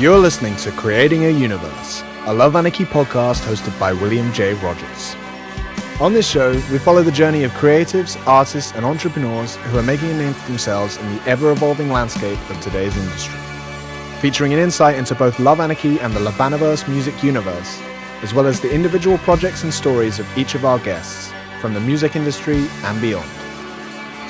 You're listening to Creating a Universe, a Love Anarchy podcast hosted by William J. Rogers. On this show, we follow the journey of creatives, artists, and entrepreneurs who are making a name for themselves in the ever-evolving landscape of today's industry. Featuring an insight into both Love Anarchy and the Lovaniverse music universe, as well as the individual projects and stories of each of our guests, from the music industry and beyond.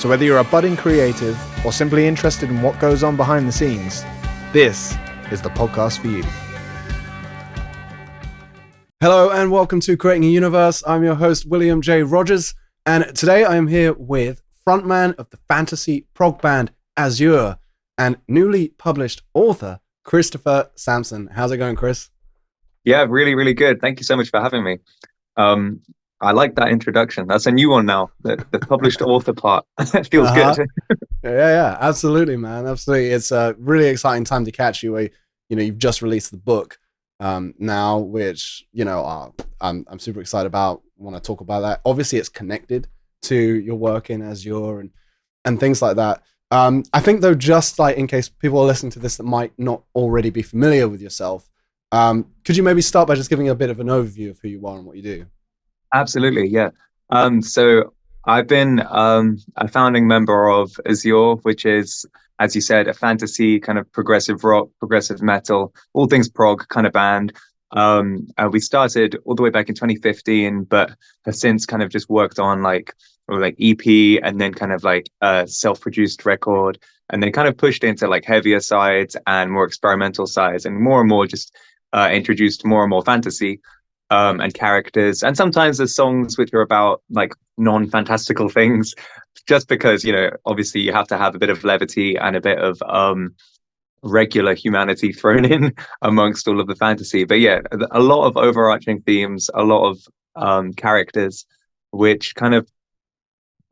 So whether you're a budding creative or simply interested in what goes on behind the scenes, this is the podcast for you. Hello and welcome to Creating a Universe. I'm your host, William J. Rogers, and today I am here with frontman of the Fantasy Prog Band Azure and newly published author, Christopher Sampson. How's it going, Chris? Yeah, really, really good. Thank you so much for having me. I like that introduction. That's a new one now, the published author part. It feels good. Yeah, absolutely, man. Absolutely. It's a really exciting time to catch you. You've just released the book now, which, I'm super excited about. Want to talk about that. Obviously, it's connected to your work in Azure and things like that. I think, though, just like in case people are listening to this that might not already be familiar with yourself, could you maybe start by just giving a bit of an overview of who you are and what you do? Absolutely, yeah. So I've been a founding member of Azure, which is, as you said, a fantasy kind of progressive rock, progressive metal, all things prog kind of band. We started all the way back in 2015, but have since kind of just worked on like EP and then kind of like a self-produced record, and then kind of pushed into like heavier sides and more experimental sides, and more just introduced more and more fantasy and characters, and sometimes there's songs which are about like non-fantastical things, just because obviously you have to have a bit of levity and a bit of regular humanity thrown in amongst all of the fantasy. But yeah, a lot of overarching themes, a lot of characters, which kind of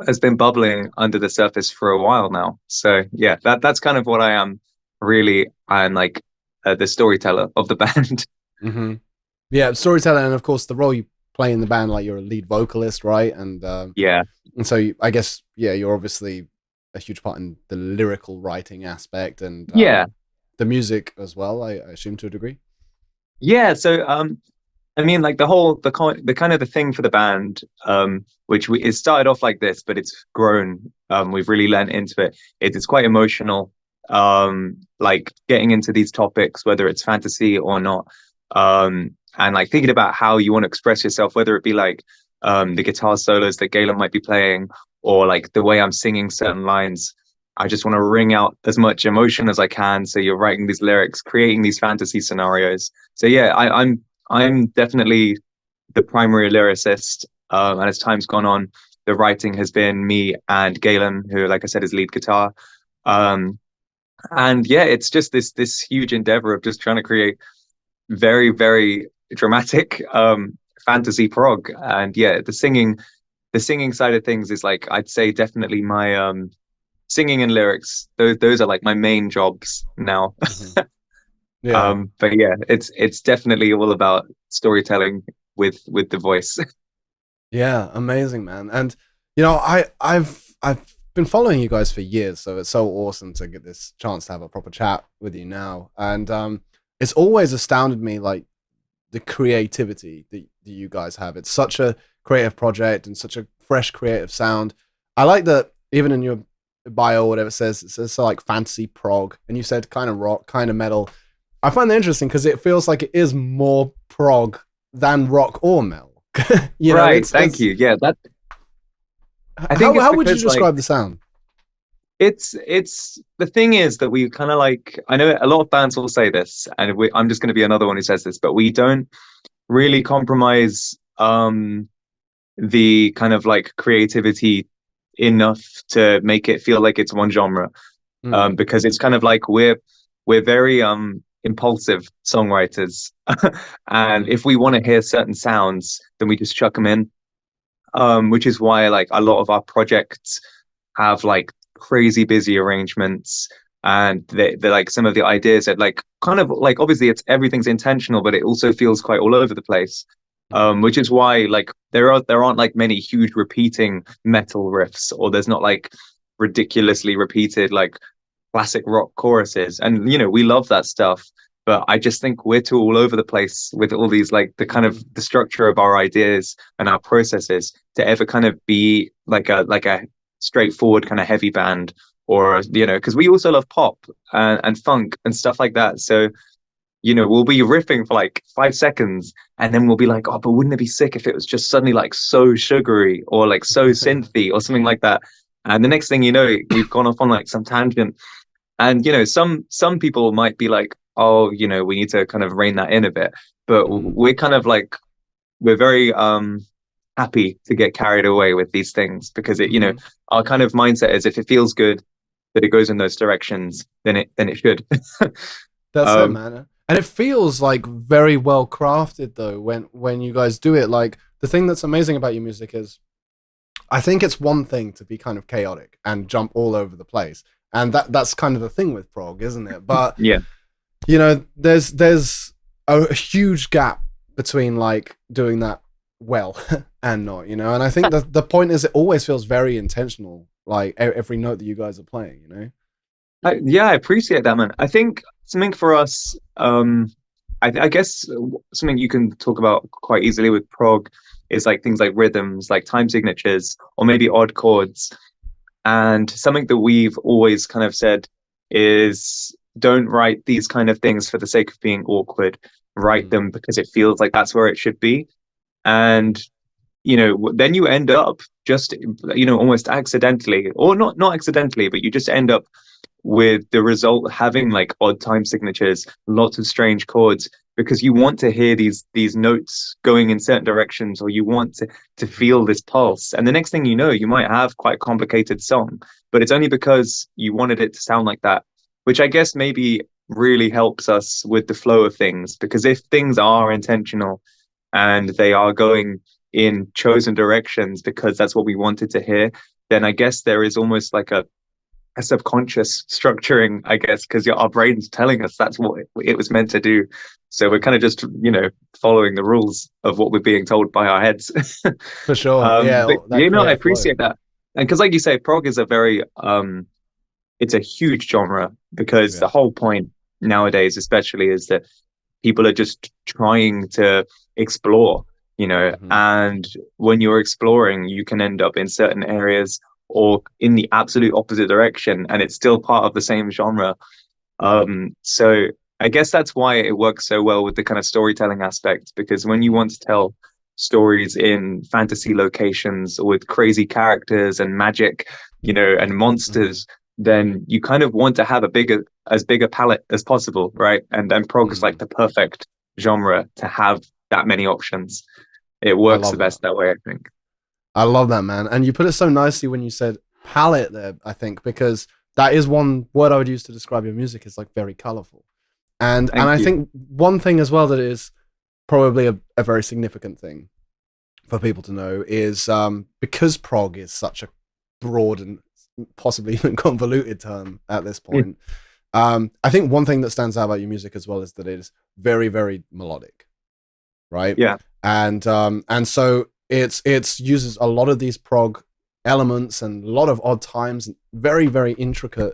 has been bubbling under the surface for a while now. So yeah, that's kind of what I am. Really, I'm like the storyteller of the band. Mm-hmm. Yeah, storyteller, and of course the role you play in the band, like you're a lead vocalist, right? And yeah, and so I guess you're obviously a huge part in the lyrical writing aspect and the music as well. I assume to a degree. Yeah, so I mean, like the kind of the thing for the band, which it started off like this, but it's grown. We've really learned into it. It's quite emotional, like getting into these topics, whether it's fantasy or not. And like thinking about how you want to express yourself, whether it be like the guitar solos that Galen might be playing, or like the way I'm singing certain lines. I just want to wring out as much emotion as I can. So you're writing these lyrics, creating these fantasy scenarios. So yeah, I'm definitely the primary lyricist. And as time's gone on, the writing has been me and Galen, who, like I said, is lead guitar. And yeah, it's just this huge endeavor of just trying to create very, very dramatic fantasy prog. And yeah, the singing side of things is like, I'd say definitely my singing and lyrics, those are like my main jobs now. Mm-hmm. Yeah. But yeah, it's definitely all about storytelling with the voice. Yeah, amazing, man. And I've been following you guys for years, so it's so awesome to get this chance to have a proper chat with you now. And it's always astounded me, like the creativity that you guys have. It's such a creative project and such a fresh creative sound. I like that even in your bio or whatever it says so like fantasy prog, and you said kind of rock, kind of metal. I find that interesting because it feels like it is more prog than rock or metal. Right, thank you. Yeah, that. I think how would you describe the sound? It's the thing is that we kind of like, I know a lot of bands will say this, and I'm just going to be another one who says this, but we don't really compromise the kind of like creativity enough to make it feel like it's one genre, because it's kind of like we're very impulsive songwriters, and if we want to hear certain sounds, then we just chuck them in, which is why like a lot of our projects have like crazy busy arrangements, and they're like some of the ideas that like kind of like, obviously everything's intentional, but it also feels quite all over the place, which is why like there aren't like many huge repeating metal riffs, or there's not like ridiculously repeated like classic rock choruses. And we love that stuff, but I just think we're too all over the place with all these, like, the kind of the structure of our ideas and our processes to ever kind of be like a straightforward kind of heavy band, or, you know, because we also love pop and funk and stuff like that. So, you know, we'll be riffing for like 5 seconds, and then we'll be like, oh, but wouldn't it be sick if it was just suddenly like so sugary or like so synthy or something like that? And the next thing you know, we've gone off on like some tangent. And, you know, some people might be like, oh, you know, we need to kind of rein that in a bit. But we're kind of like, we're very happy to get carried away with these things, because it, you know, our kind of mindset is, if it feels good that it goes in those directions, then it should. That's it, man. And it feels like very well crafted though when you guys do it. Like, the thing that's amazing about your music is, I think it's one thing to be kind of chaotic and jump all over the place, and that's kind of the thing with prog, isn't it? But yeah, you know, there's a huge gap between like doing that well and not, you know. And I think that the point is, it always feels very intentional, like every note that you guys are playing, you know. I appreciate that, man. I think something for us, I guess something you can talk about quite easily with prog is like things like rhythms, like time signatures, or maybe odd chords. And something that we've always kind of said is, don't write these kind of things for the sake of being awkward. Write them because it feels like that's where it should be. And, you know, then you end up just, you know, almost accidentally, or not accidentally, but you just end up with the result having like odd time signatures, lots of strange chords, because you want to hear these notes going in certain directions, or you want to feel this pulse. And the next thing you know, you might have quite a complicated song, but it's only because you wanted it to sound like that, which I guess maybe really helps us with the flow of things. Because if things are intentional and they are going in chosen directions because that's what we wanted to hear, then I guess there is almost like a subconscious structuring, I guess, because our brain's telling us that's what it was meant to do. So we're kind of just, you know, following the rules of what we're being told by our heads. For sure. But, you know, I appreciate that. And because, like you say, prog is a very it's a huge genre, because the whole point nowadays especially is that people are just trying to explore, you know, and when you're exploring, you can end up in certain areas or in the absolute opposite direction, and it's still part of the same genre. So I guess that's why it works so well with the kind of storytelling aspect, because when you want to tell stories in fantasy locations or with crazy characters and magic, you know, and monsters, then you kind of want to have as big a palette as possible, right? And prog is like the perfect genre to have that many options. It works the best that way, I think. I love that, man. And you put it so nicely when you said palette there, I think, because that is one word I would use to describe your music, is like very colorful. And I think one thing as well that is probably a very significant thing for people to know is because prog is such a broad and possibly even convoluted term at this point, I think one thing that stands out about your music as well is that it is very, very melodic, right? Yeah. And so it's uses a lot of these prog elements and a lot of odd times, and very, very intricate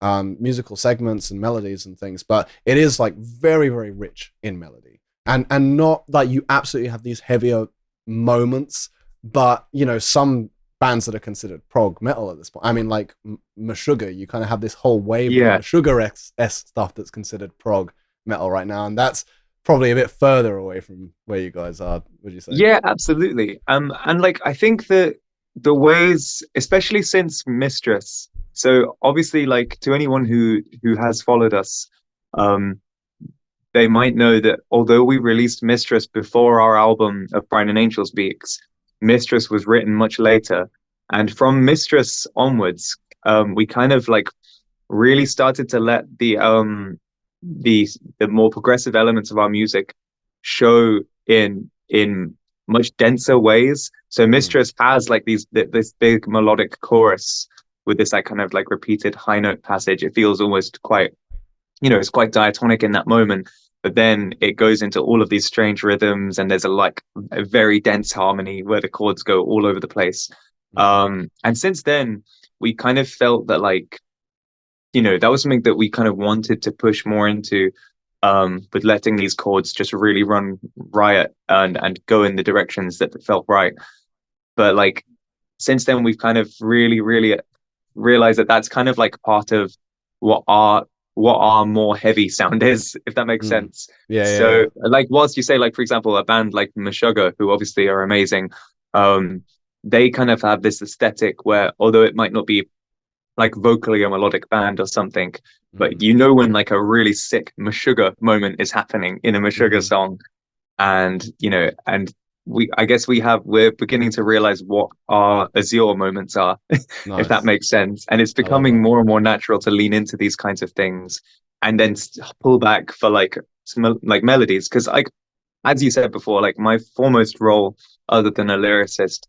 musical segments and melodies and things, but it is like very, very rich in melody, and not like you absolutely have these heavier moments, but you know, some bands that are considered prog metal at this point, I mean, like Meshuggah, you kind of have this whole wave of Meshuggah-esque stuff that's considered prog metal right now, and that's probably a bit further away from where you guys are, would you say? Yeah, absolutely. And like, I think that the ways, especially since Mistress, so obviously, like, to anyone who has followed us, they might know that although we released Mistress before our album of Brighton and Angel Speaks, Mistress was written much later. And from Mistress onwards, we kind of like really started to let the more progressive elements of our music show in much denser ways. So Mistress has like this big melodic chorus with this like kind of like repeated high note passage. It feels almost quite, you know, it's quite diatonic in that moment, but then it goes into all of these strange rhythms, and there's a very dense harmony where the chords go all over the place. And since then we kind of felt that, like, you know, that was something that we kind of wanted to push more into, with letting these chords just really run riot and go in the directions that felt right. But like since then, we've kind of really realized that that's kind of like part of what our more heavy sound is, if that makes sense. Yeah. So like whilst you say, like, for example, a band like Meshuggah, who obviously are amazing, they kind of have this aesthetic where, although it might not be like vocally a melodic band or something, but you know when like a really sick Meshuggah moment is happening in a Meshuggah song, and you know, and we're beginning to realize what our Azure moments are, if that makes sense, and it's becoming more and more natural to lean into these kinds of things, and then pull back for like some like melodies, because like as you said before, like my foremost role, other than a lyricist,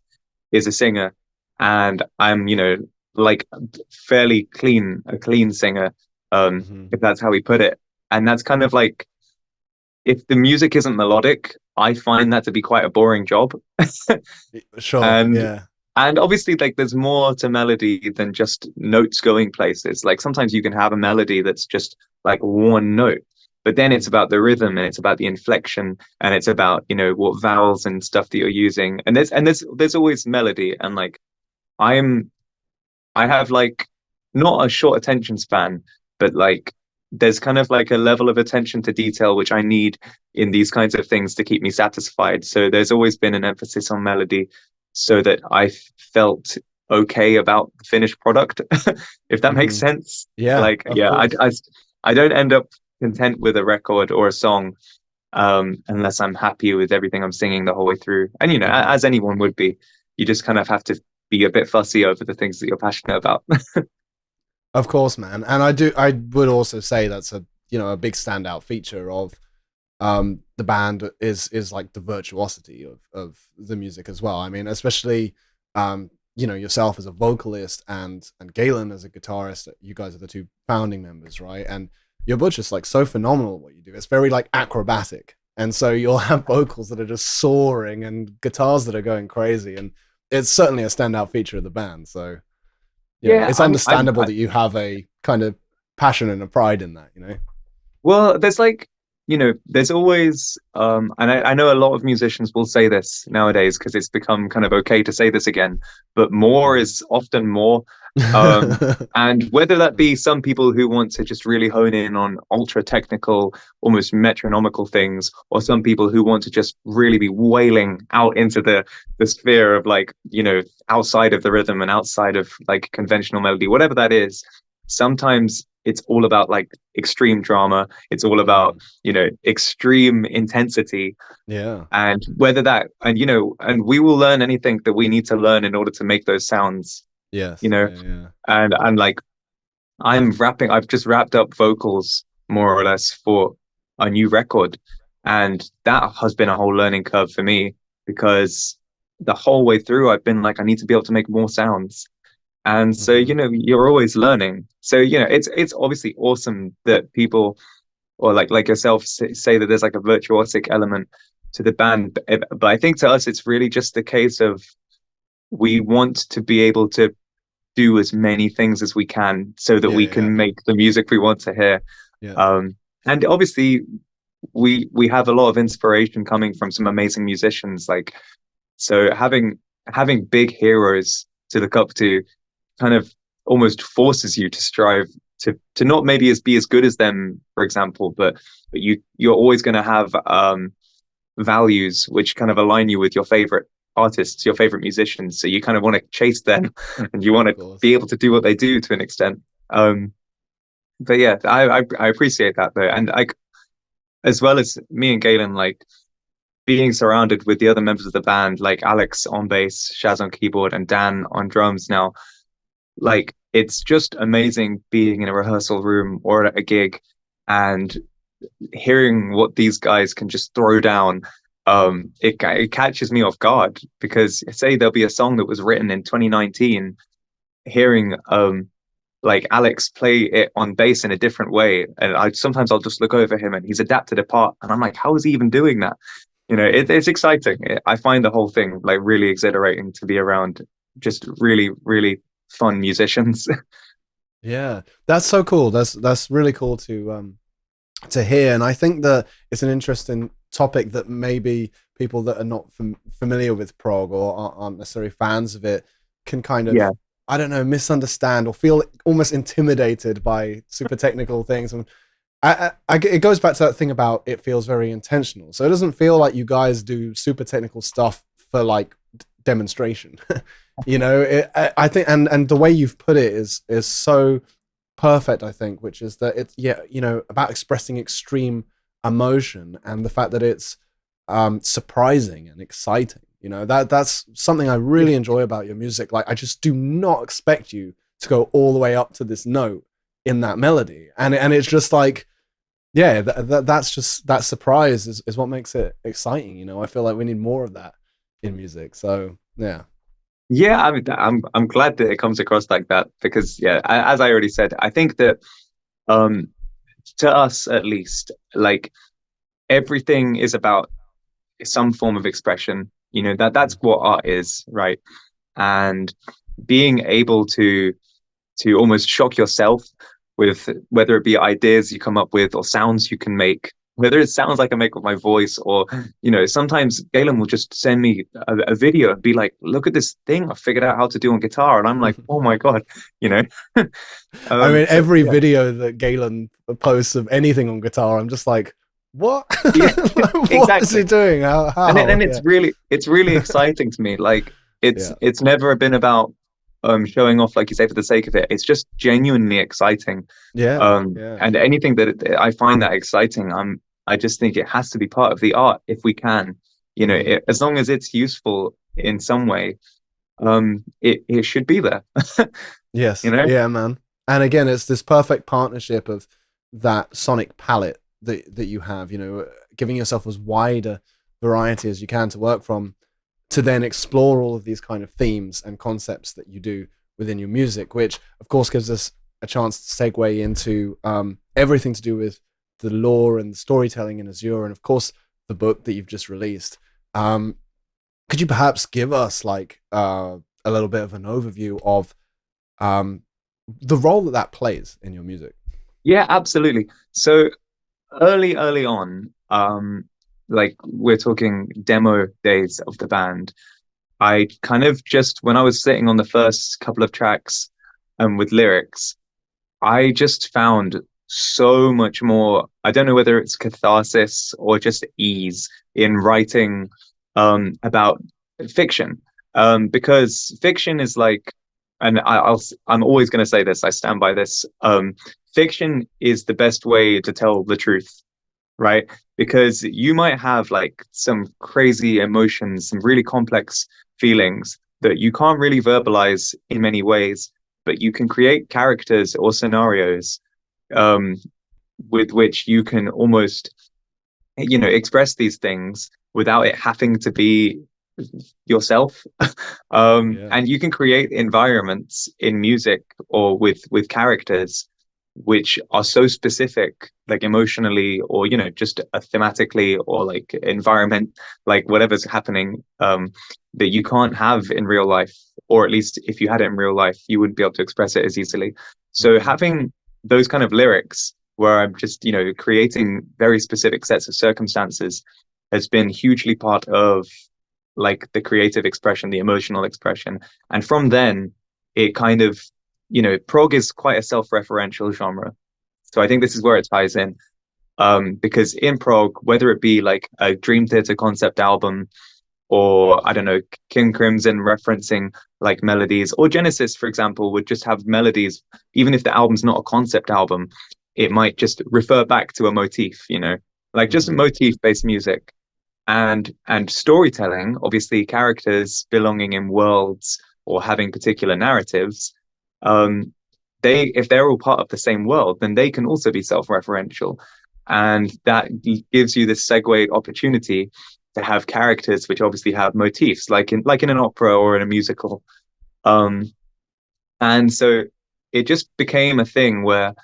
is a singer, and I'm, you know, like fairly a clean singer, if that's how we put it. And that's kind of like, if the music isn't melodic, I find that to be quite a boring job. Sure. And obviously, like, there's more to melody than just notes going places. Like sometimes you can have a melody that's just like one note, but then it's about the rhythm, and it's about the inflection, and it's about, you know, what vowels and stuff that you're using. And there's always melody. And like I have like not a short attention span, but like there's kind of like a level of attention to detail which I need in these kinds of things to keep me satisfied. So there's always been an emphasis on melody, so that I felt okay about the finished product, if that makes sense. Yeah. Like, yeah, I don't end up content with a record or a song unless I'm happy with everything I'm singing the whole way through. And, you know, as anyone would be, you just kind of have to be a bit fussy over the things that you're passionate about. Of course, man. And I would also say that's a, you know, a big standout feature of the band is like the virtuosity of the music as well. I mean, especially you know, yourself as a vocalist and Galen as a guitarist. You guys are the two founding members, right? And you're both just like so phenomenal at what you do. It's very like acrobatic, and so you'll have vocals that are just soaring and guitars that are going crazy, and it's certainly a standout feature of the band. So yeah, it's understandable that you have a kind of passion and a pride in that, you know. Well, there's like, you know, there's always and I know a lot of musicians will say this nowadays because it's become kind of okay to say this again, but more is often more. And whether that be some people who want to just really hone in on ultra technical, almost metronomical things, or some people who want to just really be wailing out into the sphere of, like, you know, outside of the rhythm and outside of like conventional melody, whatever that is, sometimes it's all about like extreme drama. It's all about, you know, extreme intensity. Yeah. And whether that, and, you know, and we will learn anything that we need to learn in order to make those sounds. Yes. You know, and like I've just wrapped up vocals more or less for a new record. And that has been a whole learning curve for me, because the whole way through I've been like, I need to be able to make more sounds. And so, you know, you're always learning. So, you know, it's obviously awesome that people, or like yourself, say that there's like a virtuosic element to the band. But I think to us, it's really just the case of, we want to be able to do as many things as we can so that we can make the music we want to hear. And obviously we have a lot of inspiration coming from some amazing musicians. Like, so having big heroes to look up to kind of almost forces you to strive to not maybe be as good as them, for example, but you're always going to have values which kind of align you with your favorite artists, your favorite musicians. So you kind of want to chase them and you want to be able to do what they do to an extent. But yeah, I appreciate that though. And like, as well as me and Galen, like being surrounded with the other members of the band, like Alex on bass, Shaz on keyboard, and Dan on drums now, like, it's just amazing being in a rehearsal room or at a gig and hearing what these guys can just throw down. It catches me off guard, because say there'll be a song that was written in 2019, hearing like Alex play it on bass in a different way, and I'll just look over him and he's adapted a part, and I'm like, how is he even doing that? You know, it's exciting. I find the whole thing like really exhilarating to be around just really, really fun musicians. Yeah, that's so cool. That's really cool to to hear. And I think that it's an interesting topic that maybe people that are not familiar with prog or aren't necessarily fans of it can kind of, Yeah. I don't know, misunderstand or feel almost intimidated by super technical things. And it goes back to that thing about it feels very intentional. So it doesn't feel like you guys do super technical stuff for like demonstration. I think, and the way you've put it is so perfect, I think, which is that it's about expressing extreme emotion and the fact that it's surprising and exciting. That's something I really enjoy about your music. Like, I just do not expect you to go all the way up to this note in that melody, and it's just like, yeah, that's just, that surprise is what makes it exciting. I feel like we need more of that in music. So yeah. Yeah, I mean, I'm glad that it comes across like that, because yeah, as I already said, I think that to us at least, like, everything is about some form of expression. That's what art is, right? And being able to almost shock yourself with whether it be ideas you come up with or sounds you can make, whether it sounds like I make with my voice, or sometimes Galen will just send me a video and be like, look at this thing I figured out how to do on guitar, and I'm like, oh my god. I mean, every video that Galen posts of anything on guitar, I'm just like, what? Yeah, what exactly. is he doing? How? And it's really exciting to me. Like, it's never been about showing off, like you say, for the sake of it. It's just genuinely exciting. And anything that I find that exciting, I just think it has to be part of the art if we can. As long as it's useful in some way, it should be there. Yes. Yeah, man. And again, it's this perfect partnership of that sonic palette that you have, giving yourself as wide a variety as you can to work from, to then explore all of these kind of themes and concepts that you do within your music, which of course gives us a chance to segue into everything to do with the lore and the storytelling in Azure, and of course the book that you've just released. Could you perhaps give us like a little bit of an overview of the role that plays in your music? Yeah, absolutely. So early on, like, we're talking demo days of the band, I kind of just, when I was sitting on the first couple of tracks with lyrics, I just found so much more, I don't know whether it's catharsis or just ease in writing about fiction, because fiction is like, and I'm always going to say this, I stand by this, fiction is the best way to tell the truth, right? Because you might have like some crazy emotions, some really complex feelings that you can't really verbalize in many ways, but you can create characters or scenarios with which you can almost, express these things without it having to be yourself. And you can create environments in music or with characters which are so specific, like emotionally, or just thematically, or like environment, like whatever's happening, that you can't have in real life, or at least if you had it in real life, you wouldn't be able to express it as easily. So having those kind of lyrics where I'm just creating very specific sets of circumstances has been hugely part of like the creative expression, the emotional expression. And from then it kind of, prog is quite a self-referential genre. So I think this is where it ties in. Because in prog, whether it be like a Dream Theater concept album, or I don't know, King Crimson referencing like melodies, or Genesis, for example, would just have melodies, even if the album's not a concept album, it might just refer back to a motif, like just motif-based music. And storytelling, obviously characters belonging in worlds or having particular narratives, if they're all part of the same world, then they can also be self-referential, and that gives you this segued opportunity to have characters which obviously have motifs, like in an opera or in a musical. And so it just became a thing where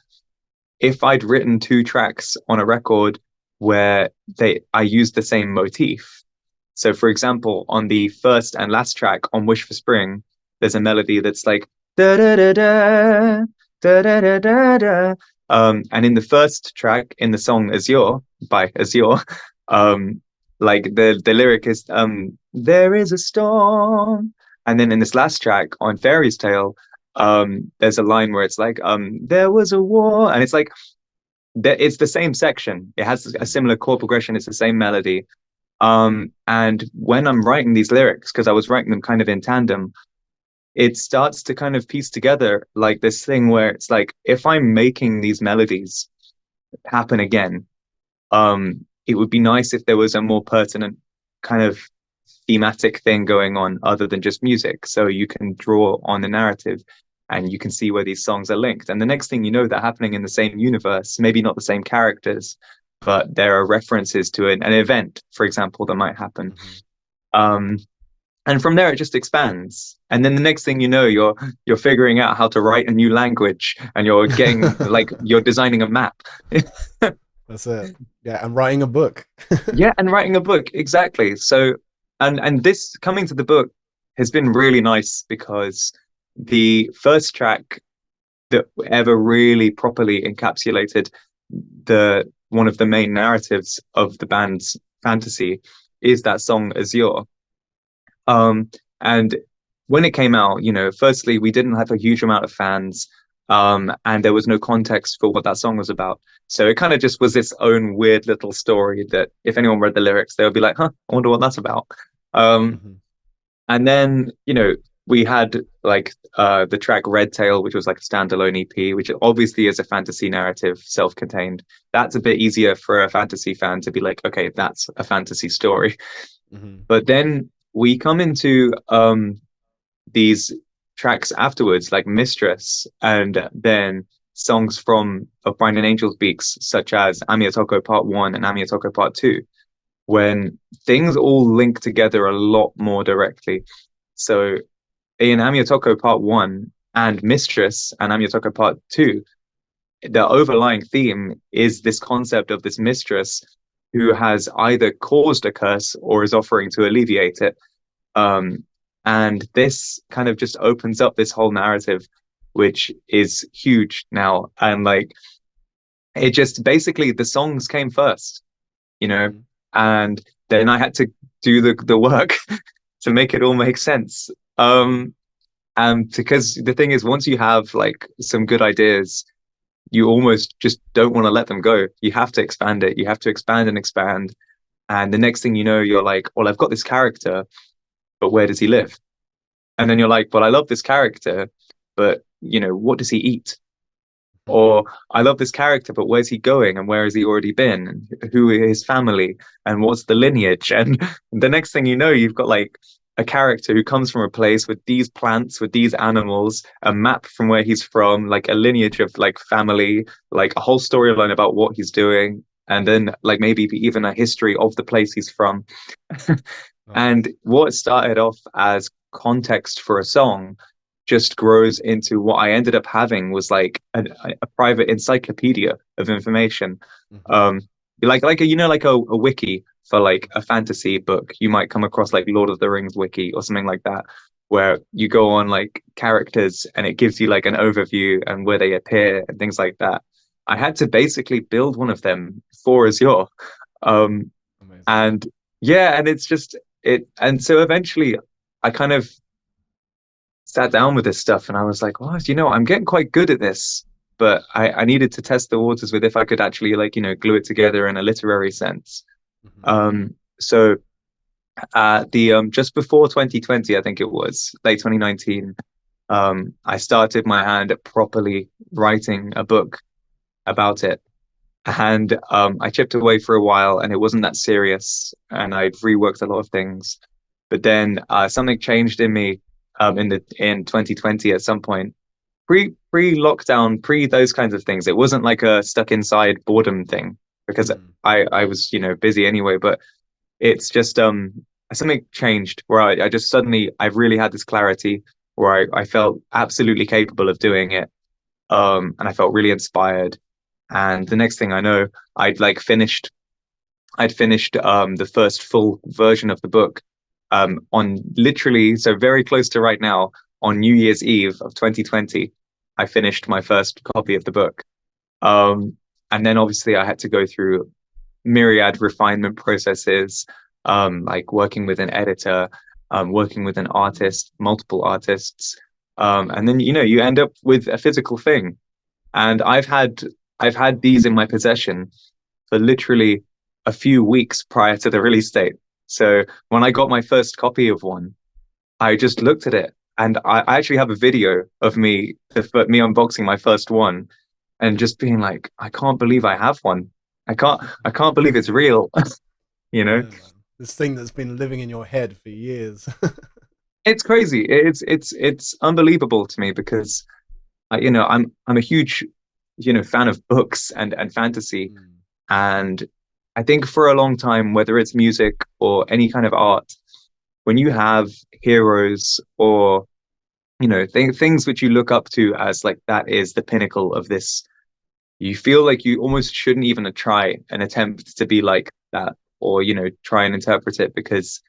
if I'd written 2 tracks on a record where I used the same motif. So for example, on the first and last track on Wish for Spring, there's a melody that's like da da da da da da da da da, And in the first track, in the song Azure by Azure, like the lyric is there is a storm. And then in this last track on Fairy's Tale, there's a line where it's like there was a war, and it's like it's the same section. It has a similar chord progression, it's the same melody. And when I'm writing these lyrics, because I was writing them kind of in tandem, it starts to kind of piece together like this thing where it's like, if I'm making these melodies happen again, it would be nice if there was a more pertinent kind of thematic thing going on other than just music. So you can draw on the narrative and you can see where these songs are linked. And the next thing you know, they're happening in the same universe, maybe not the same characters, but there are references to an event, for example, that might happen. And from there, it just expands. And then the next thing you know, you're figuring out how to write a new language, and you're getting like you're designing a map. That's it. Yeah, I'm writing a book. Yeah, and writing a book, exactly. So, and this coming to the book has been really nice, because the first track that ever really properly encapsulated one of the main narratives of the band's fantasy is that song Azure. And when it came out, firstly, we didn't have a huge amount of fans, and there was no context for what that song was about. So it kind of just was its own weird little story that if anyone read the lyrics, they would be like, huh, I wonder what that's about. And then, we had like the track Red Tail, which was like a standalone EP, which obviously is a fantasy narrative, self-contained. That's a bit easier for a fantasy fan to be like, okay, that's a fantasy story. But then we come into these tracks afterwards, like Mistress, and then songs from Of Brine and Angels Beaks, such as Ameotoko Part 1 and Ameotoko Part 2, when things all link together a lot more directly. So in Ameotoko Part 1 and Mistress and Ameotoko Part 2, the overlying theme is this concept of this mistress who has either caused a curse or is offering to alleviate it. And this kind of just opens up this whole narrative, which is huge now. And like, it just basically, the songs came first, and then I had to do the work to make it all make sense. And because the thing is, once you have like some good ideas, you almost just don't want to let them go. You have to expand it. You have to expand and expand. And the next thing you know, you're like, well, I've got this character, but where does he live? And then you're like, well, I love this character, but what does he eat? Or I love this character, but where's he going, and where has he already been, and who is his family, and what's the lineage? And the next thing you know, you've got like a character who comes from a place with these plants, with these animals, a map from where he's from, like a lineage of like family, like a whole storyline about what he's doing, and then like maybe even a history of the place he's from. And what started off as context for a song just grows into what I ended up having was like a private encyclopedia of information. Like a wiki for like a fantasy book. You might come across like Lord of the Rings wiki or something like that, where you go on like characters and it gives you like an overview and where they appear and things like that. I had to basically build one of them for Azure. And yeah, and it's just it. And so eventually I kind of sat down with this stuff and I was like, well, I'm getting quite good at this, but I needed to test the waters with if I could actually like, glue it together in a literary sense. So just before 2020, I think it was late 2019, I started my hand at properly writing a book about it. And I chipped away for a while and it wasn't that serious and I'd reworked a lot of things. But then something changed in me in 2020 at some point, pre-lockdown, pre those kinds of things. It wasn't like a stuck inside boredom thing because I was busy anyway, but it's just something changed where I just suddenly I really had this clarity where I felt absolutely capable of doing it, and I felt really inspired. And the next thing I know, I'd finished the first full version of the book on literally, so very close to right now, on New Year's Eve of 2020, I finished my first copy of the book. And then obviously I had to go through myriad refinement processes, like working with an editor, working with an artist, multiple artists, and then you end up with a physical thing. And I've had these in my possession for literally a few weeks prior to the release date. So when I got my first copy of one, I just looked at it, and I actually have a video of me unboxing my first one, and just being like, I can't believe I have one. I can't believe it's real. you know, Yeah, man. This thing that's been living in your head for years. it's crazy. It's unbelievable to me because I'm a huge fan of books and fantasy, and I think for a long time, whether it's music or any kind of art, when you have heroes or things which you look up to as like that is the pinnacle of this, you feel like you almost shouldn't even try and attempt to be like that, or try and interpret it, because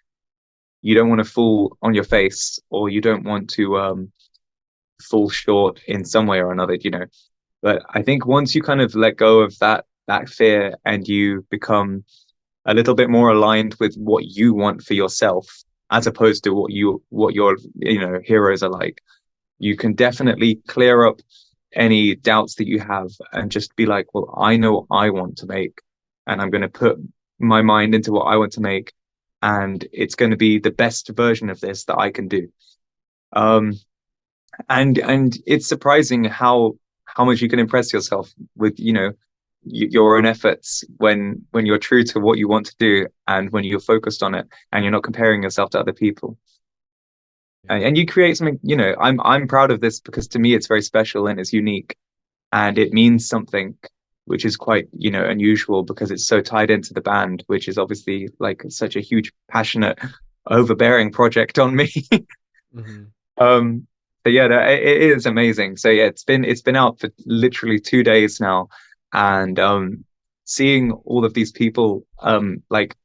you don't want to fall on your face, or you don't want to fall short in some way or another. But I think once you kind of let go of that fear, and you become a little bit more aligned with what you want for yourself, as opposed to what your heroes are like, you can definitely clear up any doubts that you have, and just be like, well, I know what I want to make, and I'm going to put my mind into what I want to make, and it's going to be the best version of this that I can do. And it's surprising how much you can impress yourself with your own efforts when you're true to what you want to do, and when you're focused on it, and you're not comparing yourself to other people. And you create something. I'm proud of this, because to me it's very special and it's unique, and it means something which is quite unusual, because it's so tied into the band, which is obviously like such a huge, passionate, overbearing project on me. But yeah, it is amazing. So yeah, it's been out for literally 2 days now, and seeing all of these people like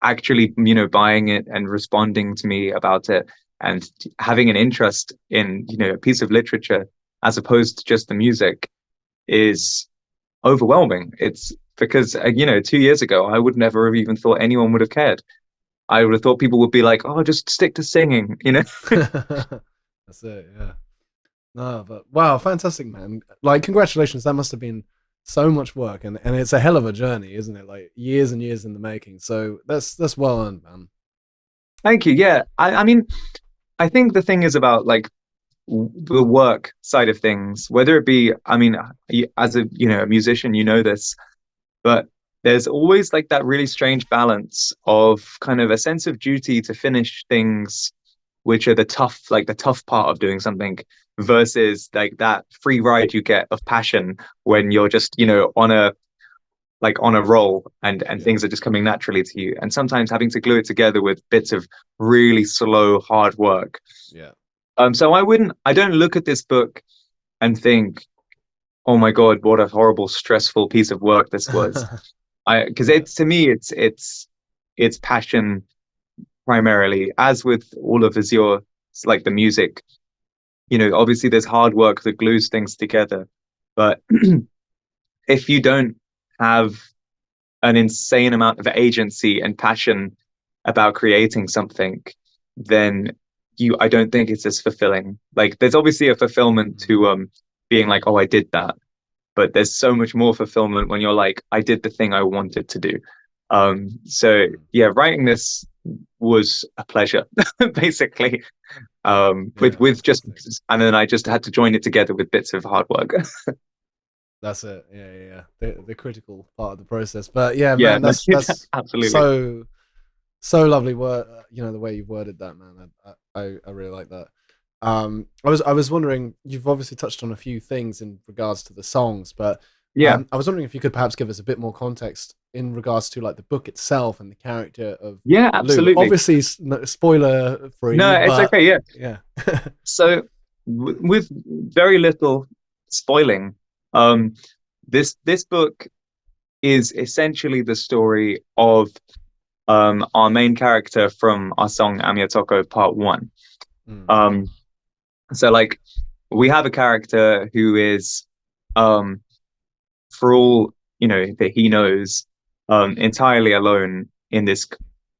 actually buying it and responding to me about it, and having an interest in a piece of literature as opposed to just the music, is overwhelming. It's because 2 years ago I would never have even thought anyone would have cared. I would have thought people would be like, oh, just stick to singing. That's it. Yeah. No, but wow, fantastic, man. Like, congratulations. That must have been so much work, and it's a hell of a journey, isn't it? Like, years and years in the making. So that's well earned, man. Thank you. Yeah, I mean, I think the thing is about like the work side of things, whether it be, I mean, as a a musician, this, but there's always like that really strange balance of kind of a sense of duty to finish things which are the tough part of doing something, versus like that free ride you get of passion when you're just on a roll, and things are just coming naturally to you, and sometimes having to glue it together with bits of really slow, hard work. Yeah. So I don't look at this book and think, oh my God, what a horrible, stressful piece of work this was. Because to me, it's passion primarily, as with all of Azure, like the music. Obviously there's hard work that glues things together, but if you don't have an insane amount of agency and passion about creating something, then I don't think it's as fulfilling. Like, there's obviously a fulfillment to being like, oh, I did that, but there's so much more fulfillment when you're like, I did the thing I wanted to do. So yeah, writing this was a pleasure, basically. With just, and then I just had to join it together with bits of hard work. That's it. Yeah. The critical part of the process. But yeah, man, that's absolutely so lovely word. The way you've worded that, man. I really like that. I was wondering, you've obviously touched on a few things in regards to the songs, but yeah, I was wondering if you could perhaps give us a bit more context in regards to like the book itself and the character of absolutely. Lou. Obviously, spoiler free. No, it's okay. Yeah. So with very little spoiling, this book is essentially the story of our main character from our song Ameotoko Part 1. So like, we have a character who is for all that he knows, entirely alone in this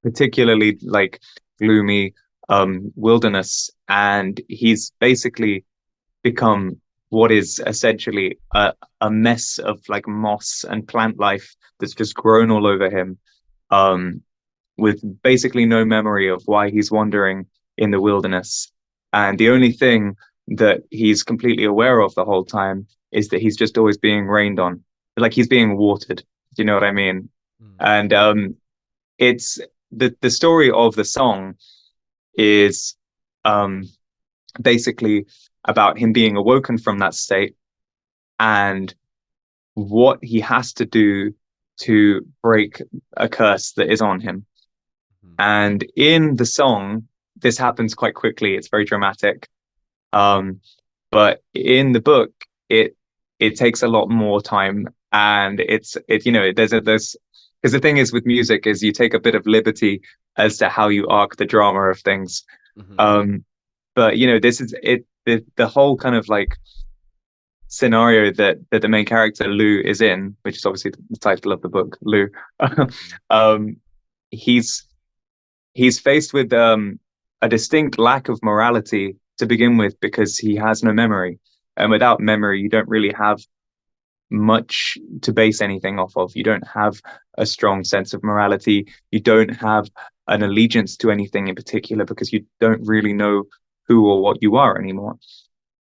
particularly like gloomy wilderness, and he's basically become what is essentially a mess of like moss and plant life that's just grown all over him, with basically no memory of why he's wandering in the wilderness. And the only thing that he's completely aware of the whole time is that he's just always being rained on, like he's being watered. Do you know what I mean? And it's the story of the song is basically about him being awoken from that state and what he has to do to break a curse that is on him. And in the song, this happens quite quickly. It's very dramatic. But in the book, it takes a lot more time, and there's because the thing is with music is you take a bit of liberty as to how you arc the drama of things. But this is it. The whole kind of like scenario that the main character Lou is in, which is obviously the title of the book, Lou. He's faced with a distinct lack of morality to begin with, because he has no memory, and without memory you don't really have much to base anything off of. You don't have a strong sense of morality. You don't have an allegiance to anything in particular, because you don't really know who or what you are anymore.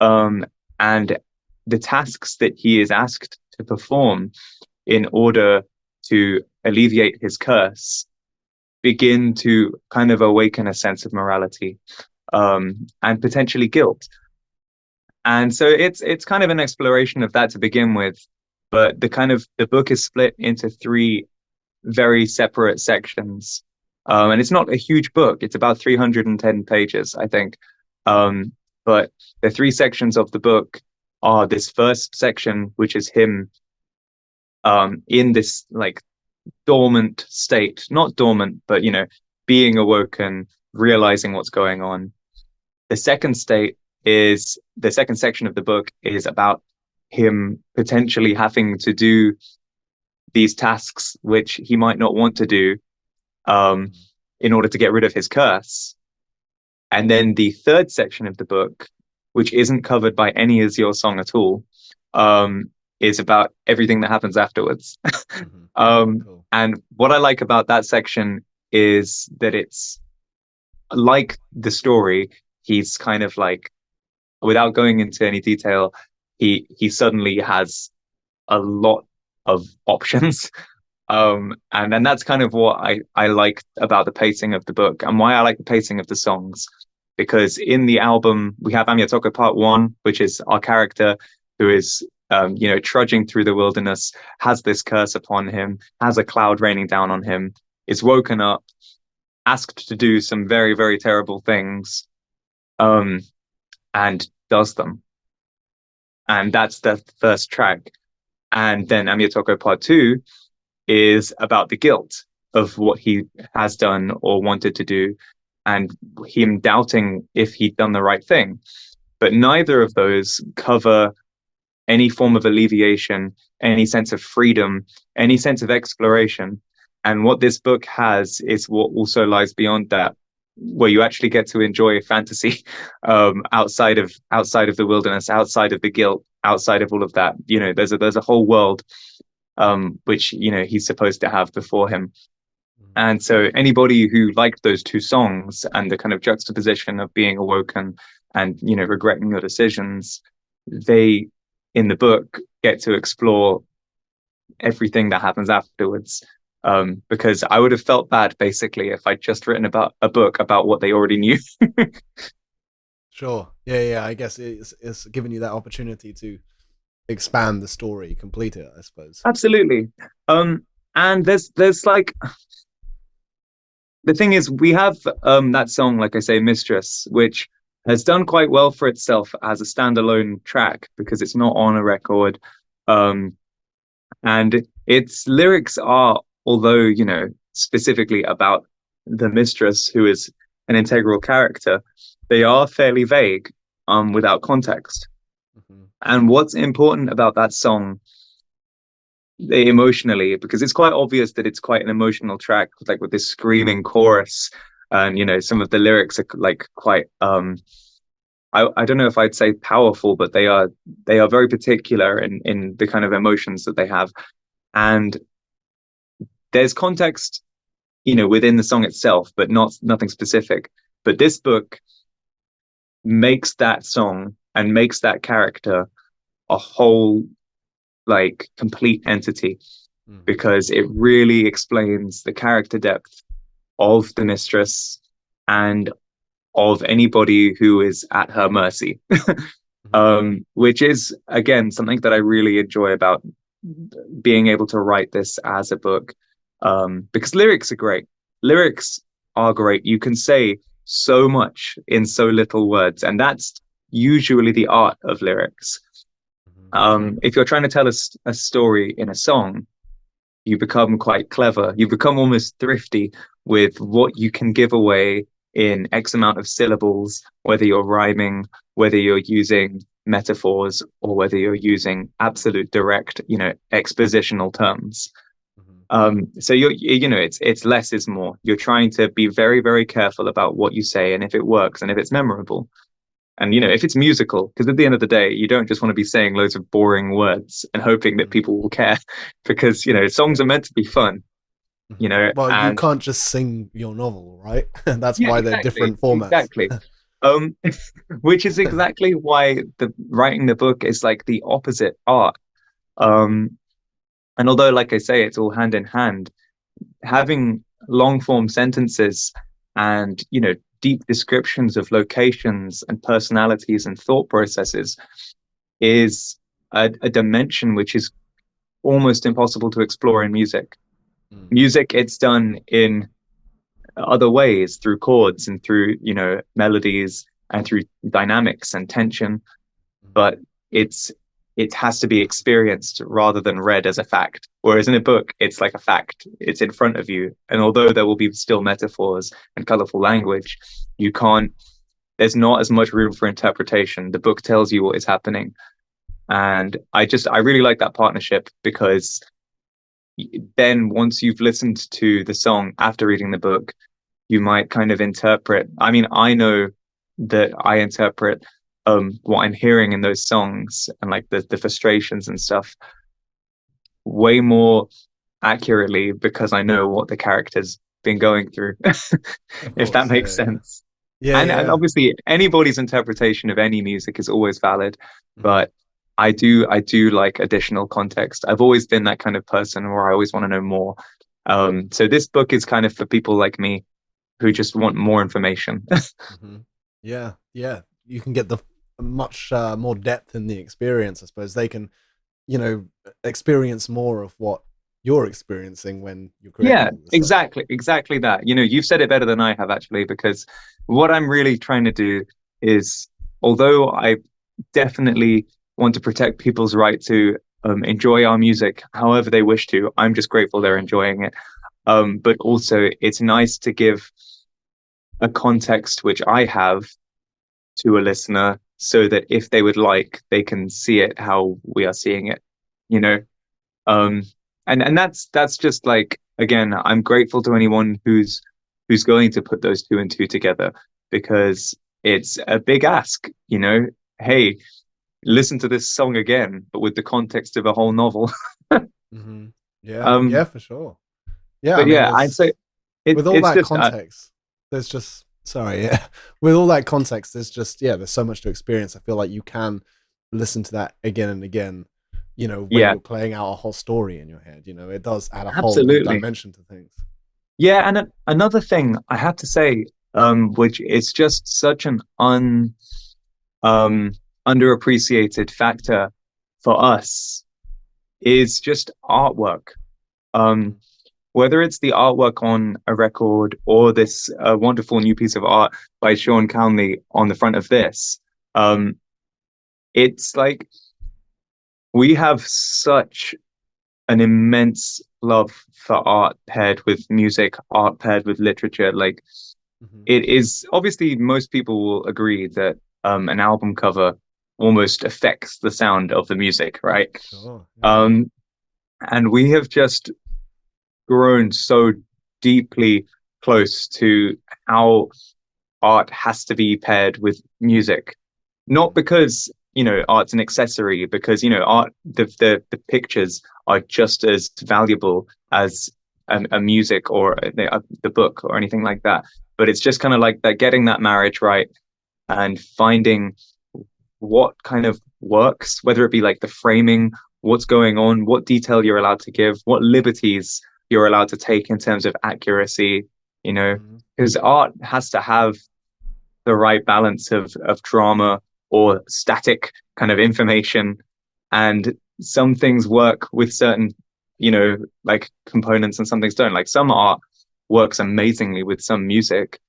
And the tasks that he is asked to perform in order to alleviate his curse begin to kind of awaken a sense of morality, and potentially guilt. And so it's kind of an exploration of that to begin with. But the book is split into 3 very separate sections. And it's not a huge book. It's about 310 pages, I think. But the 3 sections of the book are this first section, which is him in this like dormant state, not dormant, but being awoken, realizing what's going on. The second section of the book is about him potentially having to do these tasks which he might not want to do, in order to get rid of his curse. And then the third section of the book, which isn't covered by any Azure song at all, is about everything that happens afterwards. Cool. And what I like about that section is that it's like the story. He's kind of like, without going into any detail, he suddenly has a lot of options. And that's kind of what I like about the pacing of the book, and why I like the pacing of the songs. Because in the album, we have Ameotoko Part 1, which is our character who is trudging through the wilderness, has this curse upon him, has a cloud raining down on him, is woken up, asked to do some very, very terrible things, and does them. And that's the first track. And then Ameotoko Part 2 is about the guilt of what he has done or wanted to do, and him doubting if he'd done the right thing. But neither of those cover any form of alleviation, any sense of freedom, any sense of exploration. And what this book has is what also lies beyond that, where you actually get to enjoy fantasy, outside of the wilderness, outside of the guilt, outside of all of that. There's a whole world which he's supposed to have before him. And so anybody who liked those 2 songs and the kind of juxtaposition of being awoken and regretting your decisions, they in the book get to explore everything that happens afterwards. Because I would have felt bad basically if I'd just written about a book about what they already knew. Sure. Yeah. I guess it's giving you that opportunity to expand the story, complete it, I suppose. Absolutely. And there's like, the thing is, we have that song, like I say, Mistress, which has done quite well for itself as a standalone track because it's not on a record. And its lyrics are, although, specifically about the mistress, who is an integral character, they are fairly vague, without context. And what's important about that song emotionally, because it's quite obvious that it's quite an emotional track, like with this screaming chorus, and some of the lyrics are like quite I don't know if I'd say powerful, but they are very particular in the kind of emotions that they have. And there's context, within the song itself, but nothing specific. But this book makes that song and makes that character a whole, like, complete entity, because it really explains the character depth of the mistress and of anybody who is at her mercy. Which is, again, something that I really enjoy about being able to write this as a book, because lyrics are great. Lyrics are great. You can say so much in so little words, and that's usually the art of lyrics. If you're trying to tell a story in a song, you become quite clever. You become almost thrifty with what you can give away in X amount of syllables, whether you're rhyming, whether you're using metaphors, or whether you're using absolute direct, expositional terms. So it's less is more. You're trying to be very, very careful about what you say, and if it works, and if it's memorable, and if it's musical, because at the end of the day, you don't just want to be saying loads of boring words and hoping that people will care, because songs are meant to be fun. Well, you can't just sing your novel, right? That's why they're different formats. Exactly. Which is exactly why writing the book is like the opposite art. And although, like I say, it's all hand in hand, having long form sentences and deep descriptions of locations and personalities and thought processes is a dimension which is almost impossible to explore in music. Music, it's done in other ways, through chords and through melodies and through dynamics and tension, but it has to be experienced rather than read as a fact. Whereas in a book, it's like a fact. It's in front of you. And although there will be still metaphors and colorful language, there's not as much room for interpretation. The book tells you what is happening. And I really like that partnership, because then once you've listened to the song after reading the book, you might kind of interpret. I mean, I know that I interpret what I'm hearing in those songs and like the frustrations and stuff way more accurately, because I know what the character's been going through. If that makes sense. And obviously anybody's interpretation of any music is always valid, but I do like additional context. I've always been that kind of person where I always want to know more. So this book is kind of for people like me who just want more information. Yeah. You can get the much more depth in the experience. I suppose they can, experience more of what you're experiencing when you're creating. Yeah, exactly that. You've said it better than I have, actually, because what I'm really trying to do is, although I definitely want to protect people's right to enjoy our music however they wish to, I'm just grateful they're enjoying it. But also, it's nice to give a context which I have to a listener, so that if they would like, they can see it how we are seeing it, and that's just like, again, I'm grateful to anyone who's going to put those two and two together, because it's a big ask. Hey, listen to this song again, but with the context of a whole novel. Yeah, for sure. Yeah, but I'd say with all that context, there's just with all that context, there's so much to experience. I feel like you can listen to that again and again, when you're playing out a whole story in your head. It does add a whole new dimension to things. Yeah, and another thing I have to say, which is just such an underappreciated factor for us, is just artwork. Whether it's the artwork on a record or this wonderful new piece of art by Sean Calney on the front of this, it's like we have such an immense love for art paired with music, art paired with literature. Like, it is, obviously most people will agree that an album cover almost affects the sound of the music, right? Sure. Yeah. And we have just grown so deeply close to how art has to be paired with music. Not because, art's an accessory, because, art, the pictures are just as valuable as a music or the book or anything like that. But it's just kind of like that, getting that marriage right and finding what kind of works, whether it be like the framing, what's going on, what detail you're allowed to give, what liberties you're allowed to take in terms of accuracy, because art has to have the right balance of drama or static kind of information. And some things work with certain, like components, and some things don't. Like some art works amazingly with some music,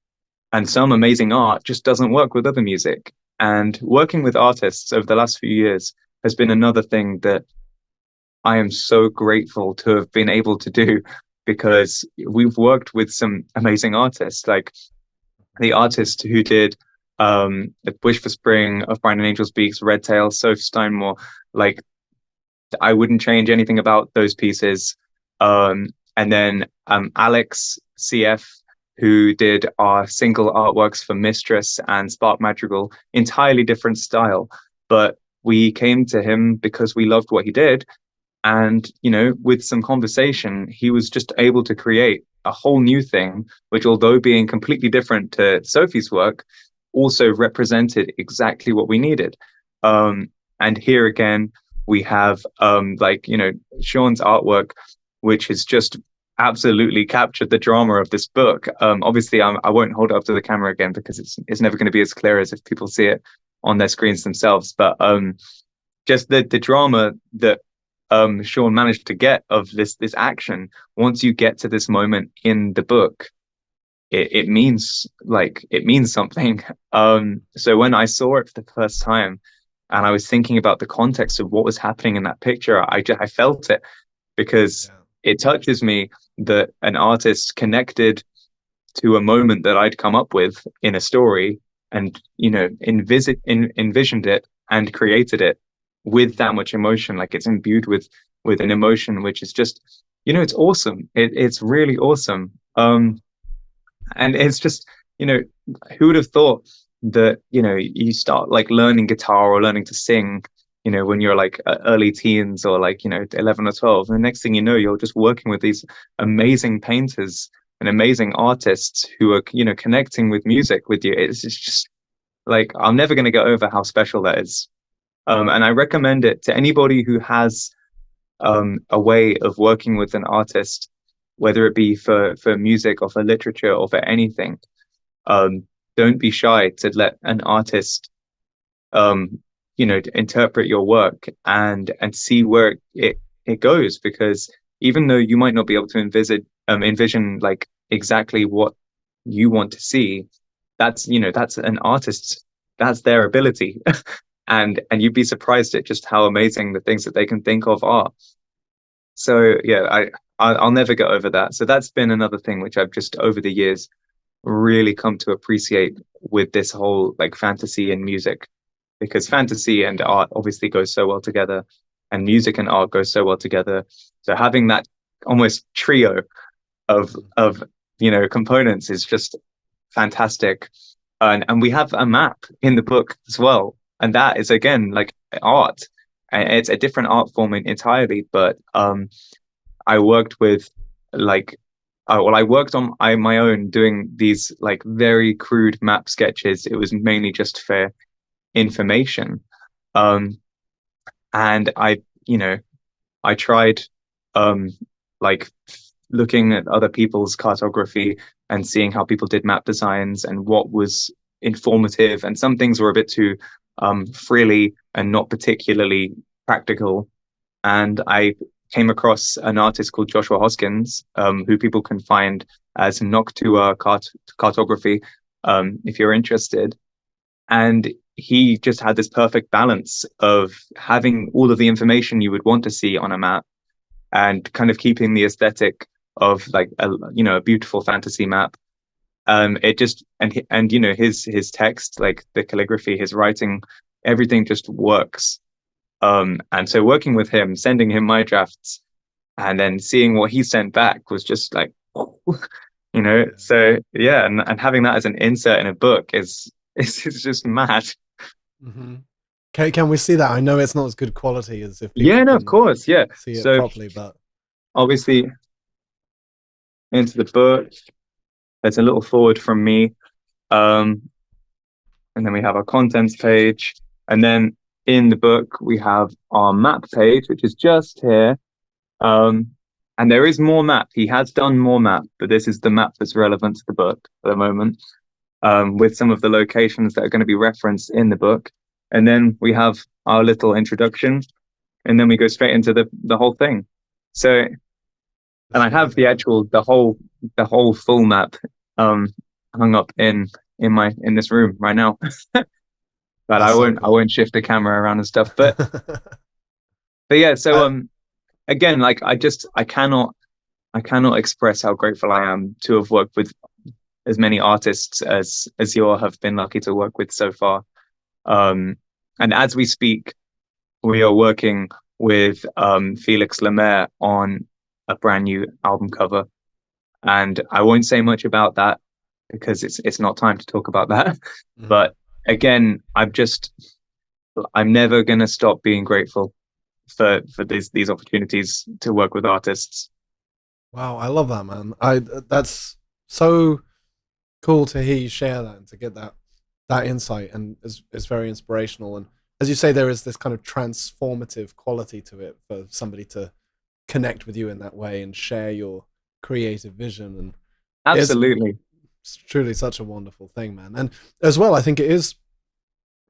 and some amazing art just doesn't work with other music. And working with artists over the last few years has been another thing that I am so grateful to have been able to do, because we've worked with some amazing artists, like the artist who did Wish for Spring, Of Brighton Angel Speaks, Red Tail, Soph Steinmore. Like, I wouldn't change anything about those pieces. And then Alex CF, who did our single artworks for Mistress and Spark Madrigal, entirely different style. But we came to him because we loved what he did. And, with some conversation, he was just able to create a whole new thing, which, although being completely different to Sophie's work, also represented exactly what we needed. And here again, we have Sean's artwork, which has just absolutely captured the drama of this book. Obviously, I won't hold it up to the camera again, because it's never going to be as clear as if people see it on their screens themselves. But just the drama that Sean managed to get of this action, once you get to this moment in the book, it means something. So when I saw it for the first time, and I was thinking about the context of what was happening in that picture, I felt it, because it touches me that an artist connected to a moment that I'd come up with in a story, and envisioned it and created it with that much emotion. Like, it's imbued with an emotion which is just, it's awesome. It's really awesome. And it's just, who would have thought that, you start like learning guitar or learning to sing, when you're like early teens, or like, 11 or 12. And the next thing you know, you're just working with these amazing painters and amazing artists who are, connecting with music with you. It's just like, I'm never going to get over how special that is. And I recommend it to anybody who has a way of working with an artist, whether it be for music or for literature or for anything. Don't be shy to let an artist, interpret your work and see where it goes. Because even though you might not be able to envision like exactly what you want to see, that's an artist's, that's their ability. And you'd be surprised at just how amazing the things that they can think of are. So yeah, I'll never get over that. So that's been another thing which I've just over the years really come to appreciate with this whole like fantasy and music, because fantasy and art obviously goes so well together, and music and art goes so well together. So having that almost trio of components is just fantastic. And we have a map in the book as well. And that is, again, like art. It's a different art form entirely. But I worked with I worked on my own doing these like very crude map sketches. It was mainly just for information. And I tried like looking at other people's cartography and seeing how people did map designs and what was informative. And some things were a bit too frilly and not particularly practical. And I came across an artist called Joshua Hoskins, who people can find as Noctua Cartography, if you're interested. And he just had this perfect balance of having all of the information you would want to see on a map and kind of keeping the aesthetic of like a beautiful fantasy map. It just and his text, like the calligraphy, his writing, everything just works. And so working with him, sending him my drafts, and then seeing what he sent back was just like, you know. So yeah, and having that as an insert in a book is just mad. Mm-hmm. Can we see that? I know it's not as good quality as if people Yeah, no, of course, yeah. see it So properly, but obviously into the book, there's a little forward from me, and then we have our contents page, and then in the book we have our map page, which is just here. And there is more map. He has done more map, but this is the map that's relevant to the book at the moment, with some of the locations that are going to be referenced in the book. And then we have our little introduction, and then we go straight into the whole thing. So, and I have the whole full map hung up in this room right now. But I won't shift the camera around and stuff. But yeah, so again, like I cannot express how grateful I am to have worked with as many artists as you all have been lucky to work with so far. And as we speak, we are working with Felix Lemaire on a brand new album cover, and I won't say much about that because it's not time to talk about that. Mm-hmm. But again, I'm never gonna stop being grateful for these opportunities to work with artists. Wow, I love that, man. That's so cool to hear you share that and to get that insight, and it's very inspirational. And as you say, there is this kind of transformative quality to it for somebody to connect with you in that way and share your creative vision. And absolutely, it's truly such a wonderful thing, man. And as well, I think it is,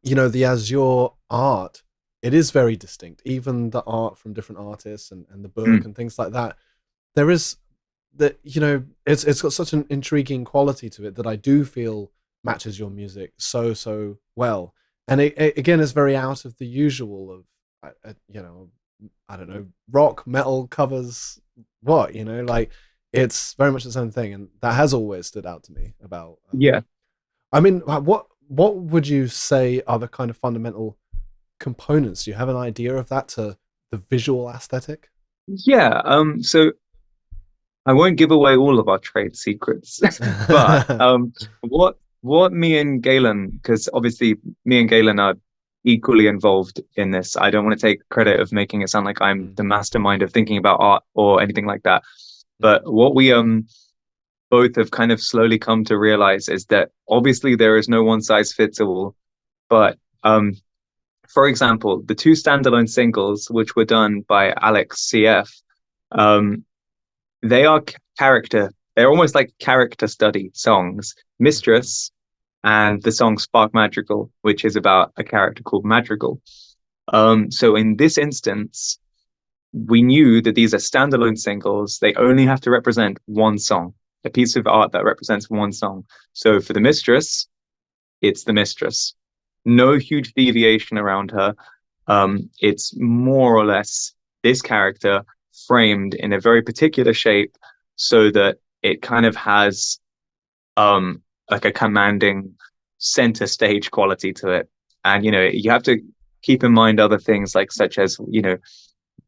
the Azure art, it is very distinct. Even the art from different artists and the book and things like that, there is that, it's got such an intriguing quality to it that I do feel matches your music so well. And it again is very out of the usual of I don't know, rock metal covers like it's very much its own thing, and that has always stood out to me about I mean, what would you say are the kind of fundamental components? Do you have an idea of that, to the visual aesthetic? Yeah, so I won't give away all of our trade secrets, but what me and Galen, because obviously me and Galen are equally involved in this. I don't want to take credit of making it sound like I'm the mastermind of thinking about art or anything like that. But what we both have kind of slowly come to realize is that obviously there is no one size fits all. But for example, the two standalone singles, which were done by Alex CF, they are they're almost like character study songs. Mistress and the song Spark Madrigal, which is about a character called Madrigal. So in this instance, we knew that these are standalone singles. They only have to represent one song, a piece of art that represents one song. So for the Mistress, it's the Mistress. No huge deviation around her. It's more or less this character framed in a very particular shape so that it kind of has like a commanding center stage quality to it. And, you have to keep in mind other things like such as,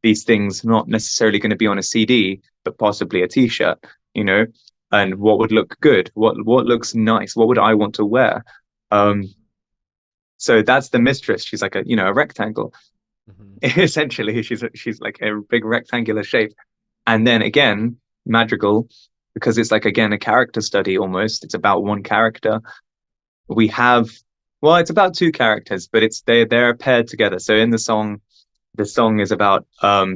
these things not necessarily going to be on a CD, but possibly a t-shirt, and what would look good, what looks nice, what would I want to wear? So that's the Mistress. She's like a rectangle. Essentially, she's like a big rectangular shape. And then again, Madrigal, because it's like, again, a character study almost. It's about one character. We have, well, it's about two characters, but they're paired together. So in the song is about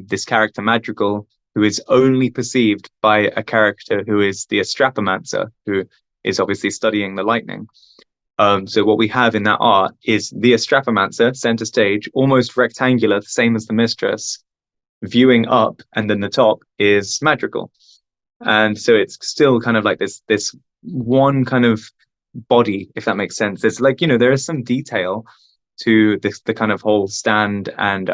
this character Madrigal, who is only perceived by a character who is the Astrapomancer, who is obviously studying the lightning. So what we have in that art is the Astrapomancer, center stage, almost rectangular, the same as the Mistress, viewing up, and then the top is Madrigal. And so it's still kind of like this one kind of body, if that makes sense. It's like, there is some detail to the kind of whole stand and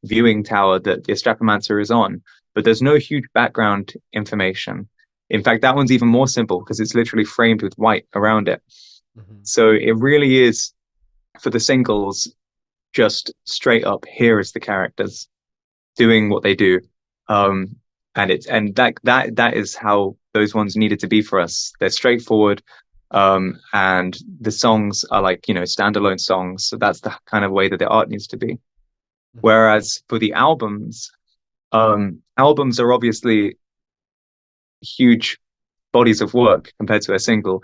viewing tower that the Astrapomancer is on, but there's no huge background information. In fact, that one's even more simple because it's literally framed with white around it. So it really is, for the singles, just straight up, here is the characters doing what they do. and that is how those ones needed to be for us. They're straightforward, and the songs are like, you know, standalone songs. So that's the kind of way that the art needs to be. Whereas for the albums, albums are obviously huge bodies of work compared to a single.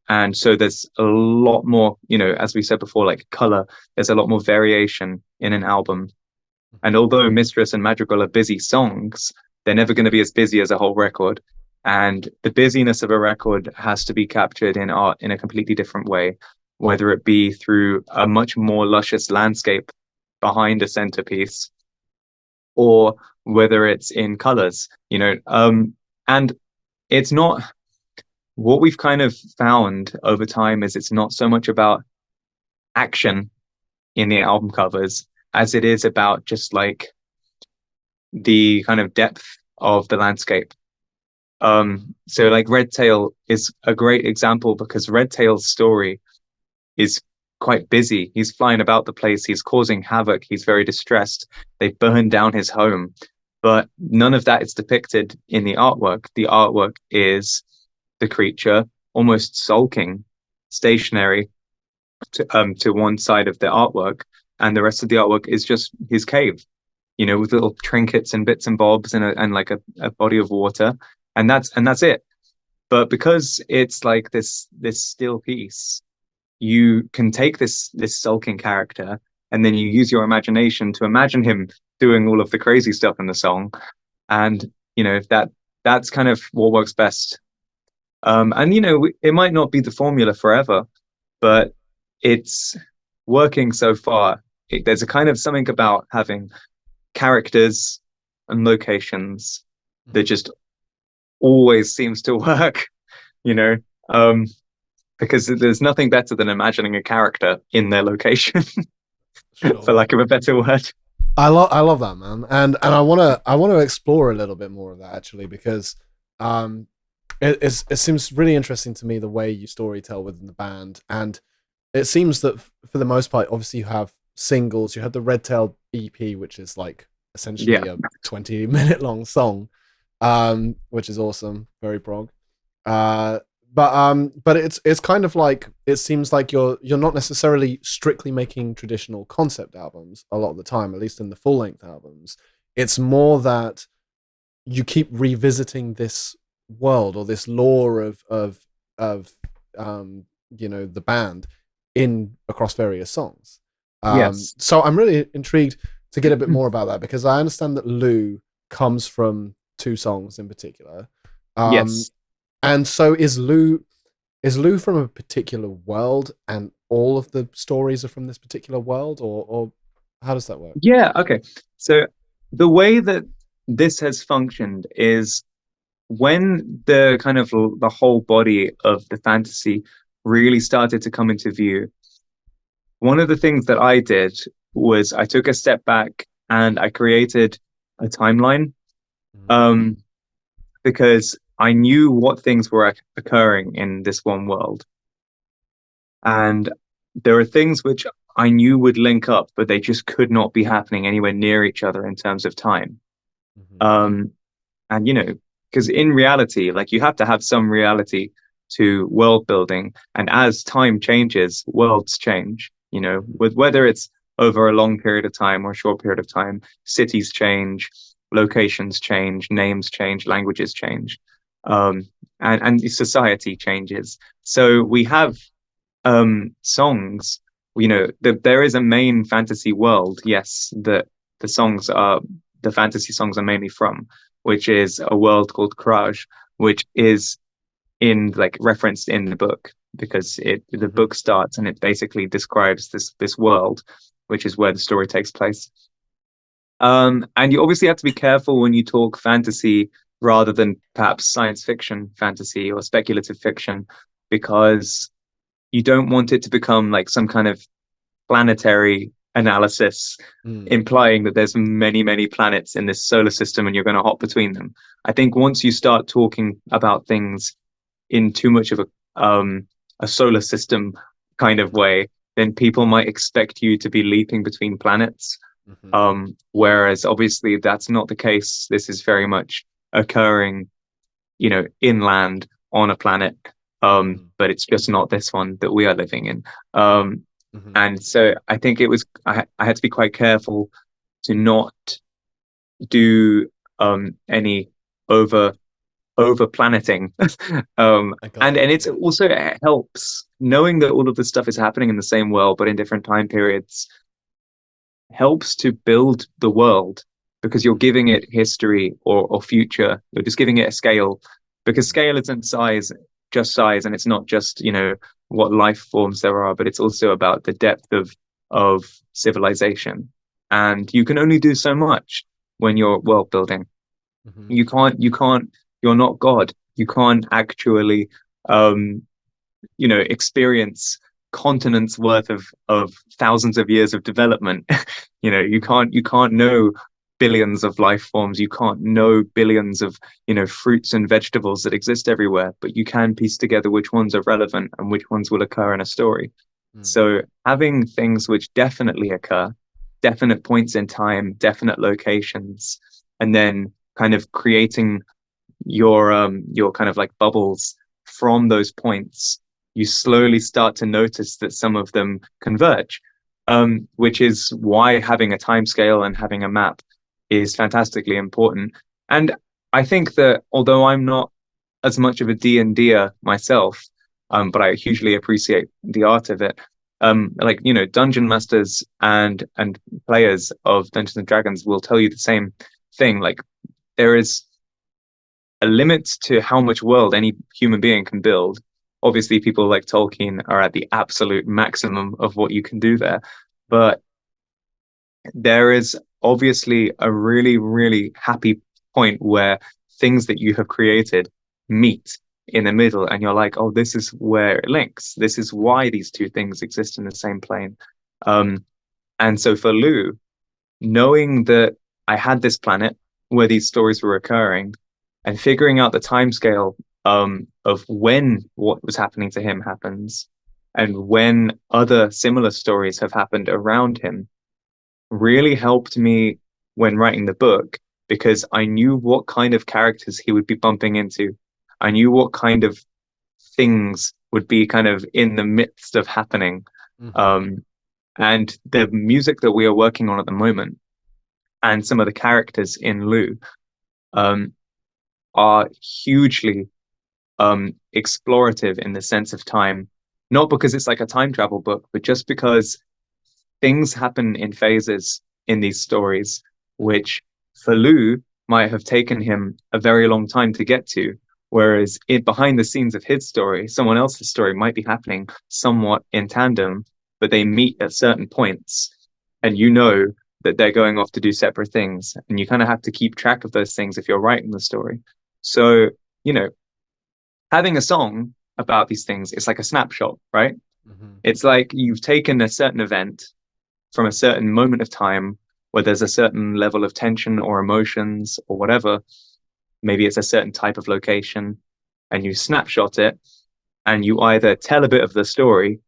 And so there's a lot more, you know, as we said before, like color, there's a lot more variation in an album. And although Mistress and Madrigal are busy songs, they're never going to be as busy as a whole record. And the busyness of a record has to be captured in art in a completely different way, whether it be through a much more luscious landscape behind a centerpiece, or whether it's in colors, you know. And it's not, what we've kind of found over time is it's not so much about action in the album covers as it is about just like the kind of depth of the landscape. So like Red Tail is a great example, because Red Tail's story is quite busy. He's flying about the place, he's causing havoc, he's very distressed, they've burned down his home, but none of that is depicted in the artwork. The artwork is the creature almost sulking, stationary to one side of the artwork, and the rest of the artwork is just his cave, you know, with little trinkets and bits and bobs and like a body of water, and that's it. But because it's like this still piece, you can take this sulking character, and then you use your imagination to imagine him doing all of the crazy stuff in the song, and you know, that's kind of what works best. And you know, it might not be the formula forever, but it's working so far. There's a kind of something about having characters and locations that just always seems to work, you know, because there's nothing better than imagining a character in their location, Sure. for lack of a better word. I love that, man, and I want to explore a little bit more of that, actually, because it seems really interesting to me the way you storytell within the band, and it seems that for the most part, obviously you have singles. You have the Red Tail EP, which is like essentially a 20-minute long song, which is awesome, very prog. But it's kind of like, it seems like you're not necessarily strictly making traditional concept albums a lot of the time, at least in the full length albums. It's more that you keep revisiting this world or this lore of you know, the band in across various songs. Yes. So I'm really intrigued to get a bit more about that, because I understand that Lou comes from 2 songs in particular. Yes. And so is Lou from a particular world, and all of the stories are from this particular world, or how does that work? Yeah, okay. So the way that this has functioned is, when the kind of the whole body of the fantasy really started to come into view, one of the things that I did was I took a step back and I created a timeline, because I knew what things were occurring in this one world. And there are things which I knew would link up, but they just could not be happening anywhere near each other in terms of time. And, you know, because in reality, like, you have to have some reality to world building. And as time changes, worlds change, you know, with whether it's over a long period of time or a short period of time, cities change, locations change, names change, languages change, and society changes. So we have songs, you know, there is a main fantasy world, yes, that the fantasy songs are mainly from, which is a world called Kraj, which is referenced in the book, because the book starts and it basically describes this world, which is where the story takes place. And you obviously have to be careful when you talk fantasy rather than perhaps science fiction fantasy or speculative fiction, because you don't want it to become like some kind of planetary analysis, implying that there's many planets in this solar system and you're going to hop between them. I think once you start talking about things in too much of a solar system kind of way, then people might expect you to be leaping between planets. Whereas obviously that's not the case. This is very much occurring, inland on a planet, but it's just not this one that we are living in. And so I think I had to be quite careful to not do any over planeting. And it's also, it helps knowing that all of this stuff is happening in the same world but in different time periods, helps to build the world, because you're giving it history or future. You're just giving it a scale, because scale isn't just size, and it's not just what life forms there are, but it's also about the depth of civilization. And you can only do so much when you're world building. You can't, you're not God. You can't actually experience continents worth of thousands of years of development. You can't know billions of life forms. You can't know billions of fruits and vegetables that exist everywhere, but you can piece together which ones are relevant and which ones will occur in a story. So having things which definitely occur, definite points in time, definite locations, and then kind of creating your kind of like bubbles from those points, you slowly start to notice that some of them converge, which is why having a time scale and having a map is fantastically important. And I think that although I'm not as much of a D&Der myself, but I hugely appreciate the art of it, dungeon masters and players of Dungeons and Dragons will tell you the same thing. Like, there is a limit to how much world any human being can build. Obviously, people like Tolkien are at the absolute maximum of what you can do there, but there is obviously a really, really happy point where things that you have created meet in the middle, and you're like, oh, this is where it links. This is why these two things exist in the same plane. And so for Lou, knowing that I had this planet where these stories were occurring, and figuring out the timescale of when what was happening to him happens, and when other similar stories have happened around him, really helped me when writing the book, because I knew what kind of characters he would be bumping into. I knew what kind of things would be kind of in the midst of happening. And the music that we are working on at the moment, and some of the characters in Lou, are hugely explorative in the sense of time, not because it's like a time travel book, but just because things happen in phases in these stories, which for Lou might have taken him a very long time to get to, whereas behind the scenes of his story, someone else's story might be happening somewhat in tandem, but they meet at certain points, and that they're going off to do separate things, and you kind of have to keep track of those things if you're writing the story. So, having a song about these things, it's like a snapshot, right? It's like you've taken a certain event from a certain moment of time where there's a certain level of tension or emotions or whatever. Maybe it's a certain type of location, and you snapshot it, and you either tell a bit of the story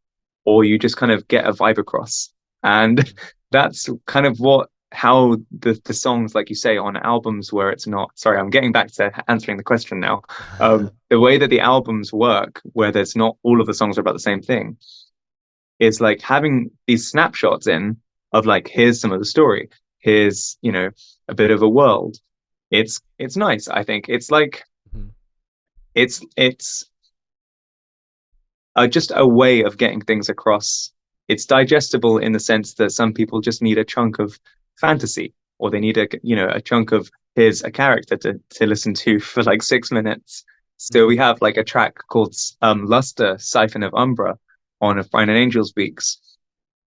or you just kind of get a vibe across. And that's kind of how the songs, like you say, on albums where it's not, sorry, I'm getting back to answering the question now. The way that the albums work, where there's not all of the songs are about the same thing, is like having these snapshots in of like, here's some of the story, here's a bit of a world. It's nice. I think it's like it's just a way of getting things across. It's digestible in the sense that some people just need a chunk of fantasy, or they need a chunk of here's a character to listen to for like 6 minutes. So we have like a track called Luster, Siphon of Umbra on A Fine and Angel Speaks,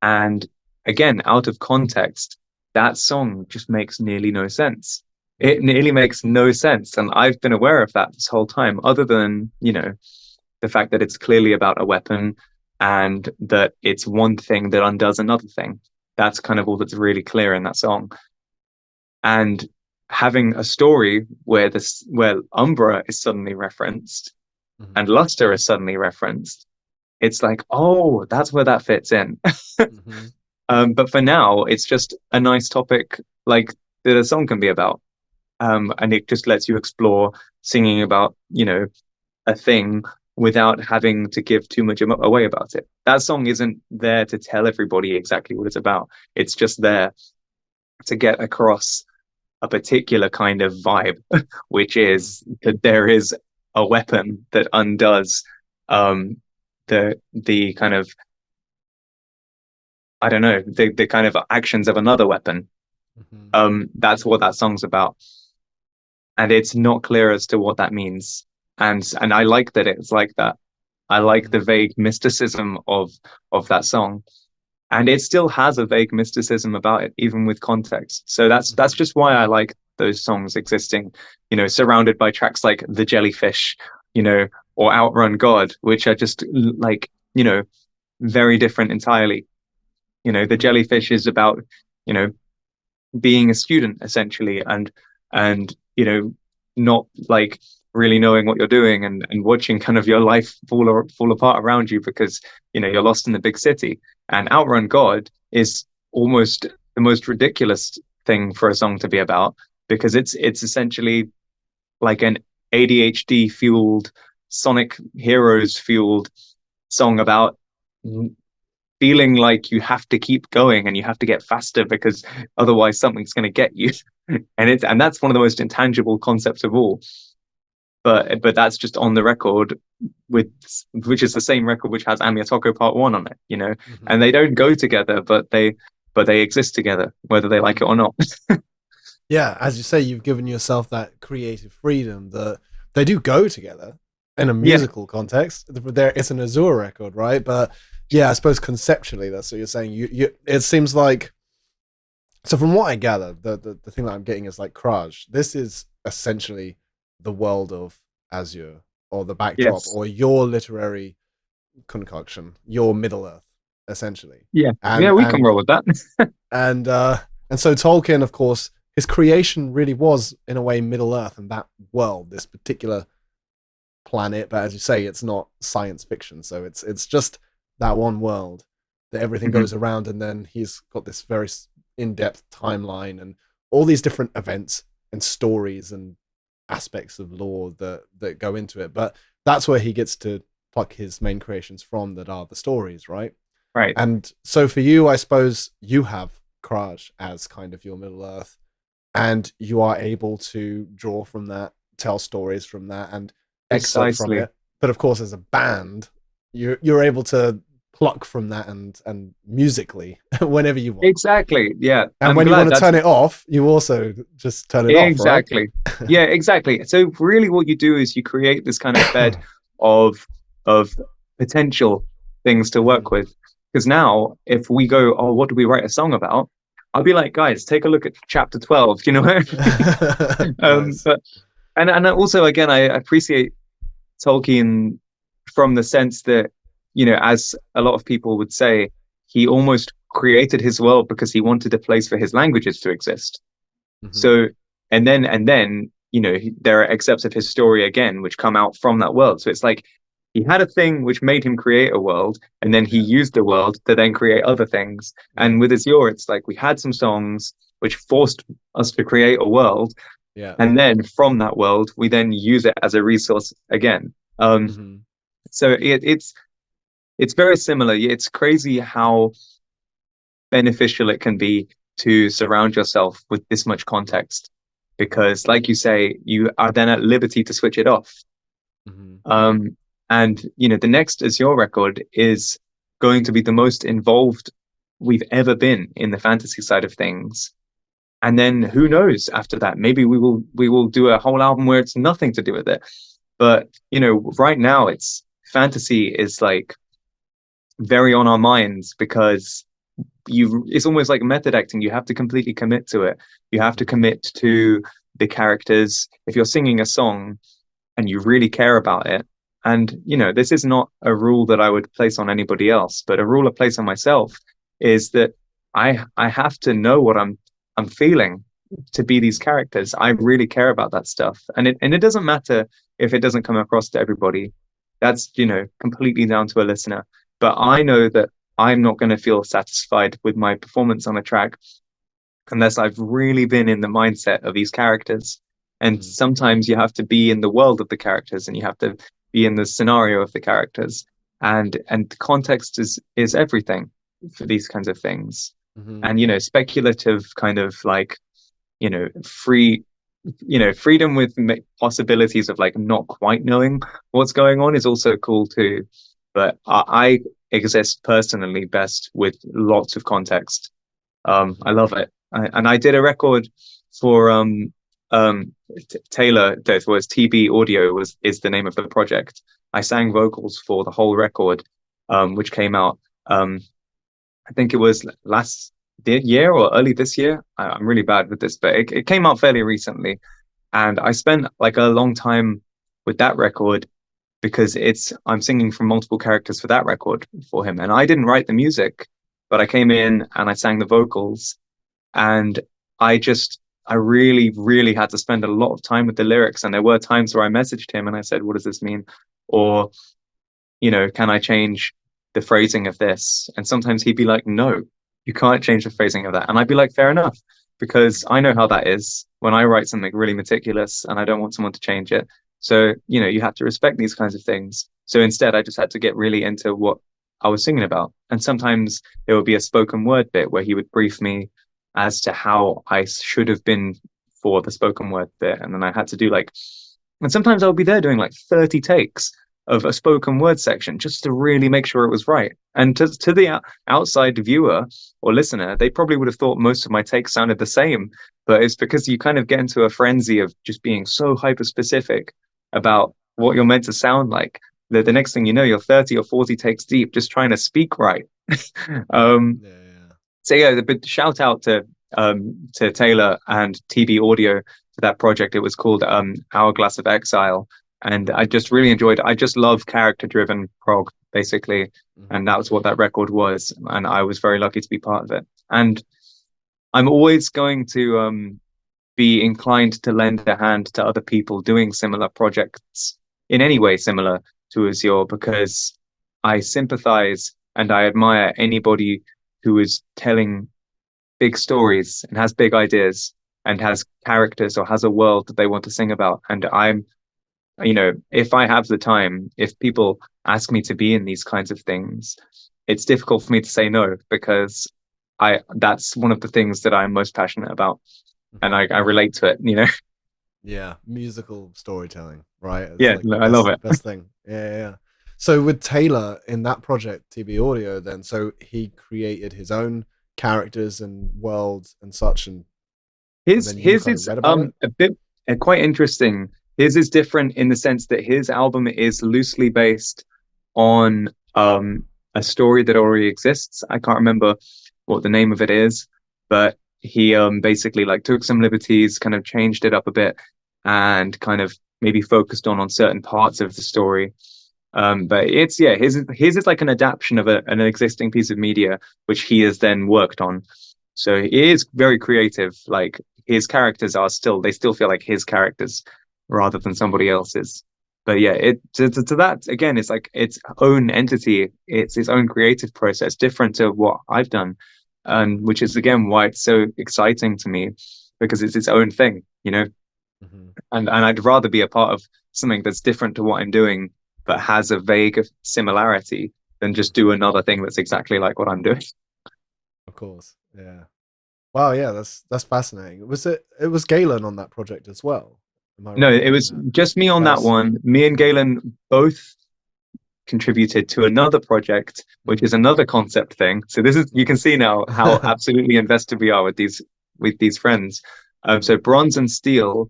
and again, out of context, that song just makes nearly no sense. It nearly makes no sense, and I've been aware of that this whole time, other than the fact that it's clearly about a weapon and that it's one thing that undoes another thing. That's kind of all that's really clear in that song. And having a story where Umbra is suddenly referenced and Luster is suddenly referenced, it's like, oh, that's where that fits in. But for now, it's just a nice topic like that a song can be about. and it just lets you explore singing about, a thing without having to give too much away about it. That song isn't there to tell everybody exactly what it's about. It's just there to get across a particular kind of vibe, which is that there is a weapon that undoes the kind of, I don't know, the kind of actions of another weapon. That's what that song's about, and it's not clear as to what that means. And I like that it's like that. I like the vague mysticism of that song, and it still has a vague mysticism about it, even with context. So that's just why I like those songs existing, surrounded by tracks like The Jellyfish, or Outrun God, which are just like, very different entirely. The Jellyfish is about, being a student essentially, and not like really knowing what you're doing, and watching kind of your life fall apart around you because you're lost in the big city. And Outrun God is almost the most ridiculous thing for a song to be about, because it's essentially like an ADHD fueled, Sonic Heroes fueled song about feeling like you have to keep going and you have to get faster because otherwise something's going to get you. And that's one of the most intangible concepts of all. But that's just on the record, which is the same record which has Ameotoko Part 1 on it, and they don't go together, but they exist together, whether they like it or not. Yeah, as you say, you've given yourself that creative freedom that they do go together in a musical context. It's an Azure record, right? But yeah, I suppose conceptually, that's what you're saying. You it seems like, so from what I gather, the thing that I'm getting is like Kraj. This is essentially the world of Azure, or the backdrop, or your literary concoction, your Middle Earth, essentially. Yeah, we can roll with that. and so Tolkien, of course, his creation really was in a way Middle Earth and that world, this particular planet. But as you say, it's not science fiction, so it's just that one world that everything goes around, and then he's got this very in-depth timeline and all these different events and stories and aspects of lore that go into it. But that's where he gets to pluck his main creations from, that are the stories, right? Right. And so for you, I suppose you have Kraj as kind of your Middle Earth, and you are able to draw from that, tell stories from that, and extract from it. But of course, as a band, you're able to pluck from that and musically whenever you want. Exactly. Yeah. And when you want to turn it off, you also just turn it off. Exactly. Right? Yeah, exactly. So really what you do is you create this kind of bed of potential things to work with. Because now if we go, oh, what do we write a song about? I'll be like, guys, take a look at chapter 12, Nice. And also, again, I appreciate Tolkien from the sense that, as a lot of people would say, he almost created his world because he wanted a place for his languages to exist. So, and then, there are excerpts of his story again, which come out from that world. So it's like he had a thing which made him create a world, and then he used the world to then create other things. And with Azure, it's like we had some songs which forced us to create a world. Yeah. And then from that world, we then use it as a resource again. So it's very similar. It's crazy how beneficial it can be to surround yourself with this much context, because like you say, you are then at liberty to switch it off. And the next Azure record is going to be the most involved we've ever been in the fantasy side of things. And then who knows after that, maybe we will do a whole album where it's nothing to do with it. But right now it's fantasy is like very on our minds, because it's almost like method acting. You have to completely commit to it. You have to commit to the characters. If you're singing a song and you really care about it, and this is not a rule that I would place on anybody else, but a rule I place on myself is that I have to know what I'm feeling to be these characters. I really care about that stuff, and it doesn't matter if it doesn't come across to everybody. That's completely down to a listener. But I know that I'm not going to feel satisfied with my performance on a track unless I've really been in the mindset of these characters. And sometimes you have to be in the world of the characters, and you have to be in the scenario of the characters, and context is everything for these kinds of things. And speculative kind of like freedom with possibilities of like not quite knowing what's going on is also cool too. But I exist personally best with lots of context. I love it. And I did a record for Taylor, that was TB Audio is the name of the project. I sang vocals for the whole record, which came out I think it was last year or early this year. I'm really bad with this, but it came out fairly recently. And I spent like a long time with that record because I'm singing from multiple characters for that record for him. And I didn't write the music, but I came in and I sang the vocals. And I really, really had to spend a lot of time with the lyrics. And there were times where I messaged him and I said, what does this mean? Or, can I change the phrasing of this? And sometimes he'd be like, no, you can't change the phrasing of that. And I'd be like, fair enough, because I know how that is when I write something really meticulous and I don't want someone to change it. So, you have to respect these kinds of things. So instead, I just had to get really into what I was singing about. And sometimes there would be a spoken word bit where he would brief me as to how I should have been for the spoken word bit. And then I had to do and sometimes I would be there doing like 30 takes of a spoken word section just to really make sure it was right. And to the outside viewer or listener, they probably would have thought most of my takes sounded the same, but it's because you kind of get into a frenzy of just being so hyper specific about what you're meant to sound like that the next thing you know, you're 30 or 40 takes deep just trying to speak right. So yeah, but shout out to Taylor and TB Audio for that project. It was called Hourglass of Exile. And I just really enjoyed it. I just love character-driven prog, basically. And that was what that record was. And I was very lucky to be part of it. And I'm always going to be inclined to lend a hand to other people doing similar projects in any way similar to Azure, because I sympathize and I admire anybody who is telling big stories and has big ideas and has characters or has a world that they want to sing about. And if I have the time, if people ask me to be in these kinds of things, it's difficult for me to say no, because that's one of the things that I'm most passionate about. And I relate to it, Yeah, musical storytelling, right? It's I love it. Best thing. Yeah. So with Taylor in that project, TB Audio, then, so he created his own characters and worlds and such, and his is a bit quite interesting. His is different in the sense that his album is loosely based on a story that already exists. I can't remember what the name of it is, but he basically took some liberties, kind of changed it up a bit, and kind of maybe focused on certain parts of the story. But his is like an adaptation of an existing piece of media, which he has then worked on. So he is very creative. Like his characters they still feel like his characters rather than somebody else's. But yeah, to that again, it's like its own entity. It's its own creative process, different to what I've done, and which is again why it's so exciting to me, because it's its own thing, And I'd rather be a part of something that's different to what I'm doing, but has a vague similarity, than just do another thing that's exactly like what I'm doing. Of course, yeah. Wow, yeah, that's fascinating. It was Galen on that project as well? No, it was just me on that one. Me and Galen both contributed to another project, which is another concept thing. So you can see now how absolutely invested we are with these friends. So Bronze and Steel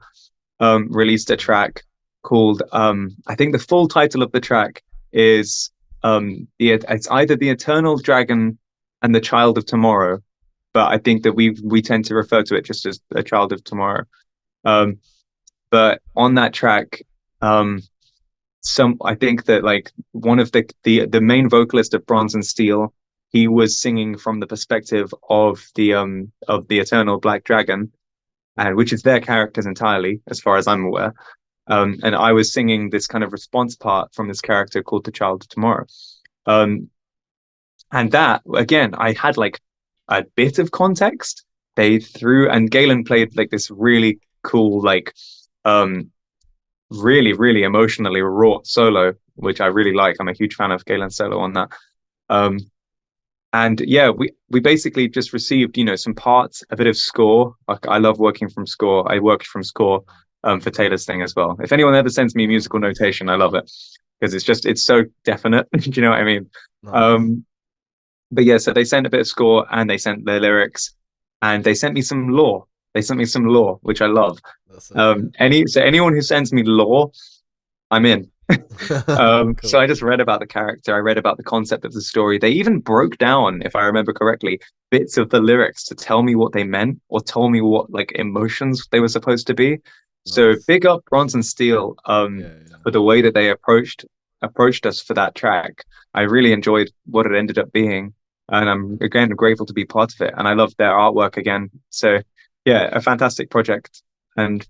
released a track called I think the full title of the track is it's either The Eternal Dragon and the Child of Tomorrow, but I think that we tend to refer to it just as A Child of Tomorrow. But on that track, I think that one of the main vocalist of Bronze and Steel, he was singing from the perspective of the Eternal Black Dragon, and which is their characters entirely, as far as I'm aware. And I was singing this kind of response part from this character called the Child of Tomorrow. And that, again, I had a bit of context. And Galen played this really cool really, really emotionally wrought solo, which I really like. I'm a huge fan of Galen's solo on that. And yeah, we basically just received, some parts, a bit of score. Like I love working from score. I worked from score for Taylor's thing as well. If anyone ever sends me musical notation, I love it because it's so definite. Do you know what I mean? Nice. But yeah, so they sent a bit of score and they sent their lyrics and they sent me some lore. They sent me some lore, which I love. That's so Anyone who sends me lore, I'm in. cool. So I just read about the character. I read about the concept of the story. They even broke down, if I remember correctly, bits of the lyrics to tell me what they meant or told me what like emotions they were supposed to be. So Nice. big up Bronze and Steel Yeah. for the way that they approached us for that track. I really enjoyed what it ended up being, and I'm again grateful to be part of it. And I love their artwork again. So yeah, a fantastic project. And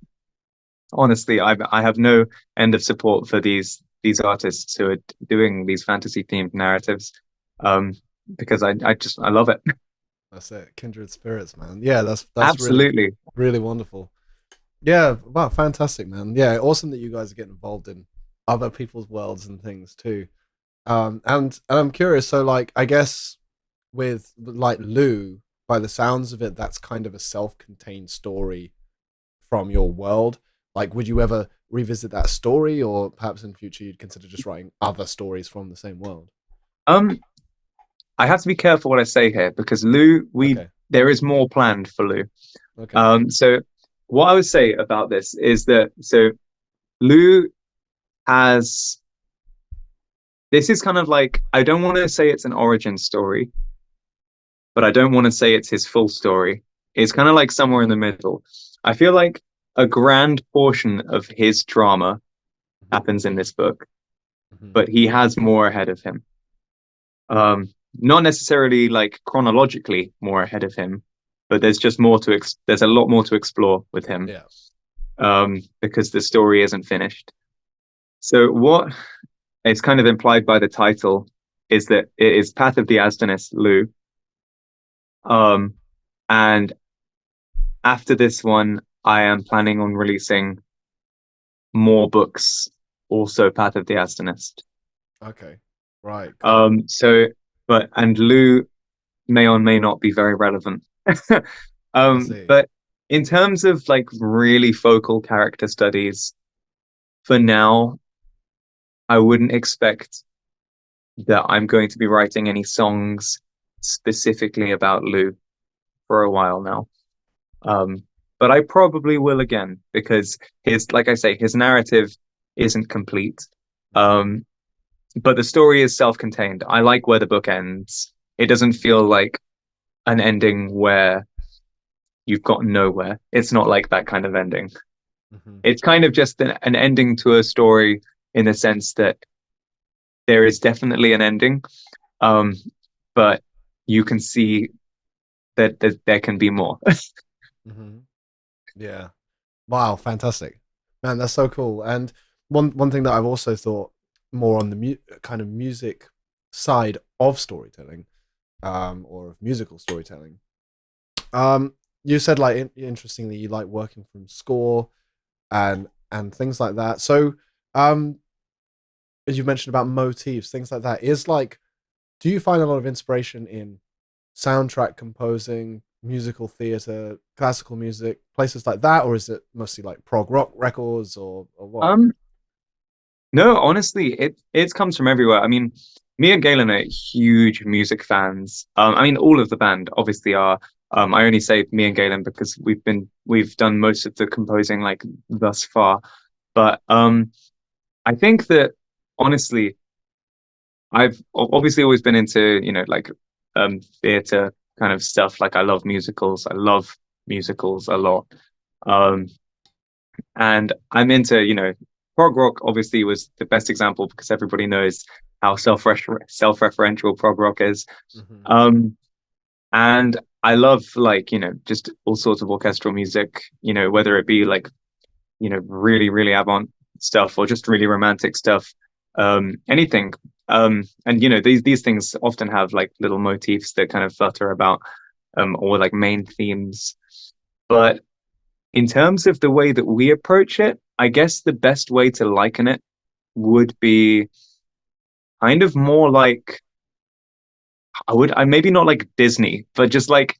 honestly, I have no end of support for these artists who are doing these fantasy themed narratives, because I love it. That's it. Kindred spirits, man. Yeah, that's really, Absolutely. really wonderful. Yeah, wow, fantastic, man. Yeah, awesome that you guys are getting involved in other people's worlds and things too. And I'm curious. So, like, I guess with like Lou, by the sounds of it, that's kind of a self-contained story from your world. Like, would you ever revisit that story, or perhaps in future you'd consider just writing other stories from the same world? Um, I have to be careful what I say here because Lou, Okay. there is more planned for Lou. Okay. So what I would say about this is that Lou has this is kind of like I don't want to say it's an origin story, but I don't want to say it's his full story. It's kind of like somewhere in the middle. I feel like a grand portion of his drama happens in this book, Mhm. but he has more ahead of him. Not necessarily like chronologically more ahead of him, but there's just more to there's a lot more to explore with him. Yeah. Because the story isn't finished. So what is kind of implied by the title is that it is Path of the Azdinist, Lou. And after this one, I am planning on releasing more books, also Path of the Azdinist. Okay. Right. Cool. And Lou may or may not be very relevant. I see. But in terms of like really focal character studies, for now, I wouldn't expect that I'm going to be writing any songs specifically about Lou for a while now. But I probably will again because like I say, his narrative isn't complete. But the story is self-contained. I like where the book ends. It doesn't feel like an ending where you've gotten nowhere. It's not like that kind of ending. Mm-hmm. It's kind of just an ending to a story in the sense that there is definitely an ending, but you can see that there can be more. Mm-hmm. Yeah. Wow, fantastic. Man, that's so cool. And one thing that I've also thought more on the kind of music side of storytelling, or of musical storytelling. You said like interestingly you like working from score and things like that. So, as you mentioned about motifs, things like that, is like, do you find a lot of inspiration in soundtrack composing, musical theater, classical music, places like that, or is it mostly like prog rock records or what? No, honestly, it comes from everywhere. I mean, me and Galen are huge music fans. I mean, all of the band obviously are. I only say me and Galen because we've done most of the composing like thus far. But I think that honestly, I've obviously always been into, like theater kind of stuff. Like I love musicals. I love musicals a lot. Um, and I'm into, prog rock obviously was the best example because everybody knows how self-referential prog rock is. Mm-hmm. And I love like, just all sorts of orchestral music, whether it be like, really, really avant stuff or just really romantic stuff, anything. And these things often have like little motifs that kind of flutter about, or like main themes. But in terms of the way that we approach it, I guess the best way to liken it would be kind of more like I maybe not like Disney, but just like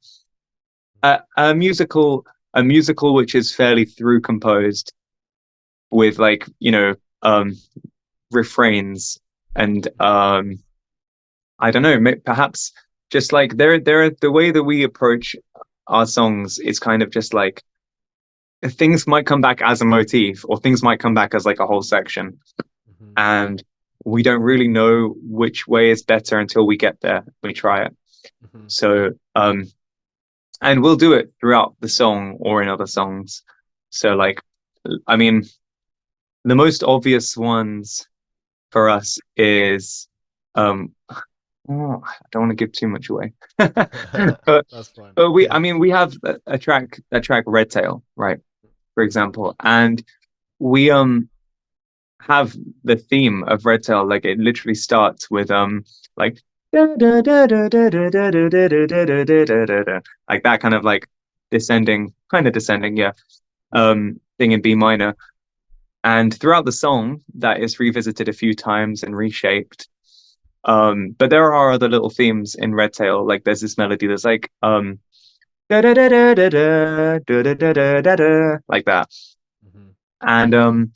a musical which is fairly through composed with like, refrains and I don't know, perhaps just like there the way that we approach our songs is kind of just like things might come back as a motif or things might come back as like a whole section, and we don't really know which way is better until we get there. We try it. So and we'll do it throughout the song or in other songs. So like, I mean, the most obvious ones for us is I don't want to give too much away. but That's fine. but I mean, we have a track Red Tail, right, for example, and we have the theme of Red Tail, like it literally starts with like like that kind of like descending, yeah, thing in B minor. And throughout the song, that is revisited a few times and reshaped. But there are other little themes in Red Tail. Like there's this melody that's like like that. And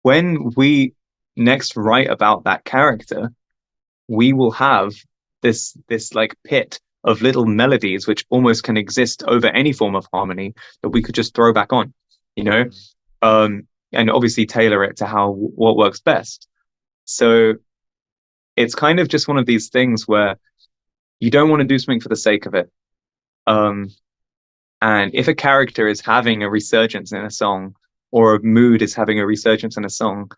when we next write about that character, we will have this like pit of little melodies which almost can exist over any form of harmony that we could just throw back on, and obviously tailor it to what works best. So it's kind of just one of these things where you don't want to do something for the sake of it. And if a character is having a resurgence in a song, or a mood is having a resurgence in a song,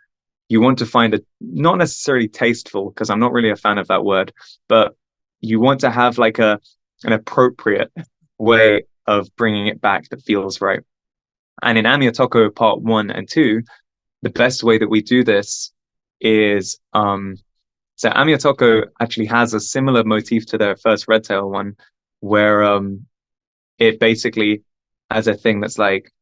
you want to find not necessarily tasteful, because I'm not really a fan of that word, but you want to have like an appropriate way of bringing it back that feels right. And in Ameotoko Part 1 and 2, the best way that we do this is so Ameotoko actually has a similar motif to their first Red Tail one, where it basically has a thing that's like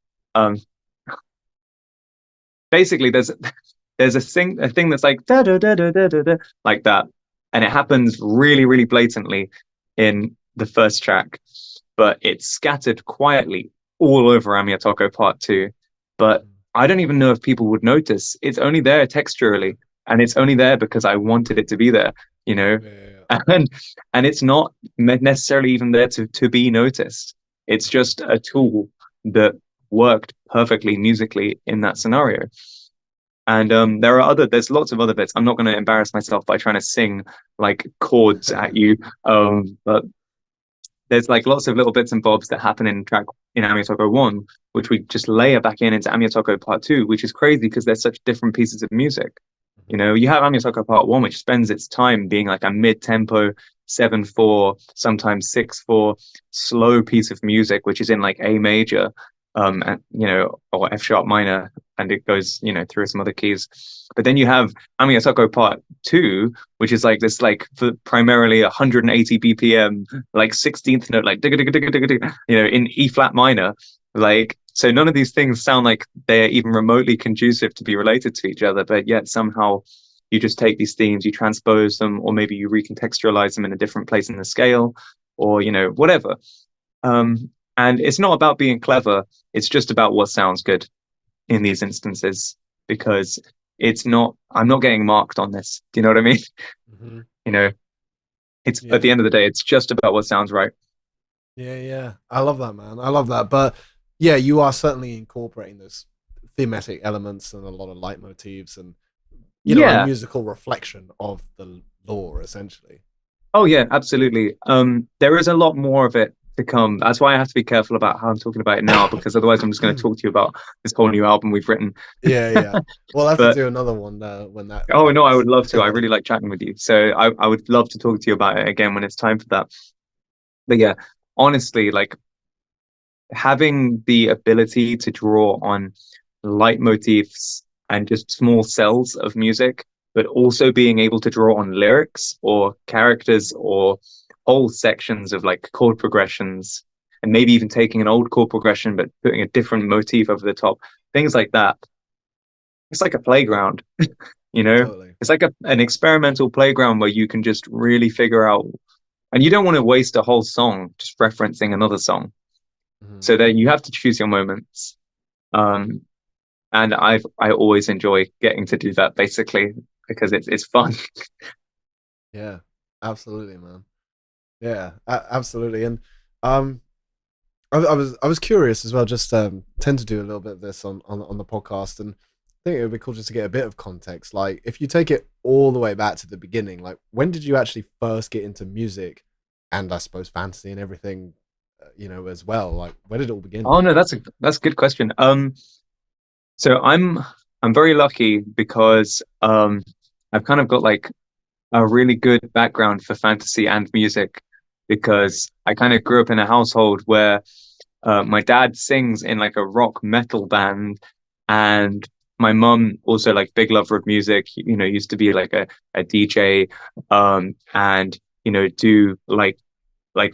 basically there's a thing that's like da da da da da da like that, and it happens really, really blatantly in the first track, but it's scattered quietly all over Ameotoko Part 2. But I don't even know if people would notice. It's only there texturally, and it's only there because I wanted it to be there, Yeah. and it's not necessarily even there to be noticed. It's just a tool that worked perfectly musically in that scenario. And there's lots of other bits. I'm not going to embarrass myself by trying to sing like chords at you, but there's like lots of little bits and bobs that happen in Ameotoko 1, which we just layer back into Ameotoko Part 2, which is crazy because they're such different pieces of music. You have Ameotoko Part 1, which spends its time being like a mid-tempo 7/4, sometimes 6/4 slow piece of music, which is in like A major, and or F sharp minor, and it goes through some other keys. But then you have Ameotoko Part 2, which is like this like for primarily 180 BPM, like 16th note, like in E flat minor, like. So none of these things sound like they're even remotely conducive to be related to each other, but yet somehow you just take these themes, you transpose them, or maybe you recontextualize them in a different place in the scale, or whatever. And it's not about being clever, it's just about what sounds good in these instances, because I'm not getting marked on this. Do you know what I mean? It's at the end of the day, it's just about what sounds right. Yeah. I love that, man. I love that. But yeah, you are certainly incorporating those thematic elements and a lot of leitmotifs and a musical reflection of the lore, essentially. Oh yeah, absolutely. There is a lot more of it to come. That's why I have to be careful about how I'm talking about it now, because otherwise I'm just going to talk to you about this whole new album we've written. Yeah. We'll have to do another one when that. Oh no, I would love to. I really like chatting with you, so I would love to talk to you about it again when it's time for that. But yeah, honestly, like having the ability to draw on leitmotifs and just small cells of music, but also being able to draw on lyrics or characters or whole sections of like chord progressions, and maybe even taking an old chord progression but putting a different motif over the top. things like that. It's like a playground, you know. Totally. It's like an experimental playground where you can just really figure out, and you don't want to waste a whole song just referencing another song. So that you have to choose your moments. And I always enjoy getting to do that, basically, because it's fun. Yeah, absolutely, man. Yeah, absolutely. And I was curious as well. Just tend to do a little bit of this on the podcast, and I think it would be cool just to get a bit of context. Like, if you take it all the way back to the beginning, like, when did you actually first get into music, and I suppose fantasy and everything, you know, as well? Like, where did it all begin? Oh no, that's a good question. So I'm very lucky because I've kind of got like a really good background for fantasy and music, because I kind of grew up in a household where my dad sings in like a rock metal band, and my mum also like big lover of music, you know, used to be like a DJ, and you know, do like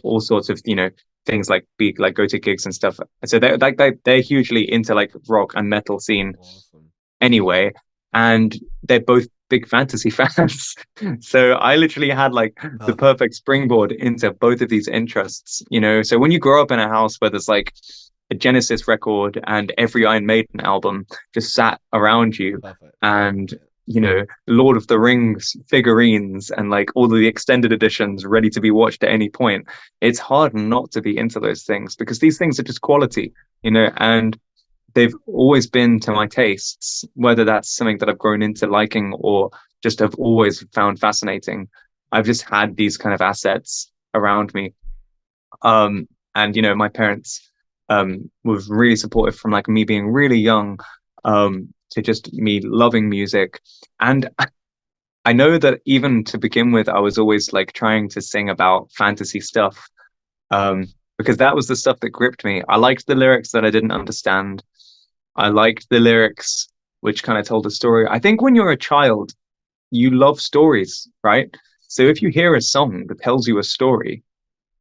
all sorts of, you know, things like be like go to gigs and stuff. So they're hugely into like rock and metal scene. Awesome. Anyway, and they're both big fantasy fans. So I literally had like the perfect springboard into both of these interests, you know. So when you grow up in a house where there's like a Genesis record and every Iron Maiden album just sat around you, Perfect. and you know, Lord of the Rings figurines and like all of the extended editions ready to be watched at any point, it's hard not to be into those things, because these things are just quality, you know, and they've always been to my tastes, whether that's something that I've grown into liking or just have always found fascinating. I've just had these kind of assets around me. And you know, my parents were really supportive from like me being really young, to just me loving music. And I know that even to begin with, I was always like trying to sing about fantasy stuff, because that was the stuff that gripped me. I liked the lyrics that I didn't understand. I liked the lyrics which kind of told a story. I think when you're a child, you love stories, right? So if you hear a song that tells you a story,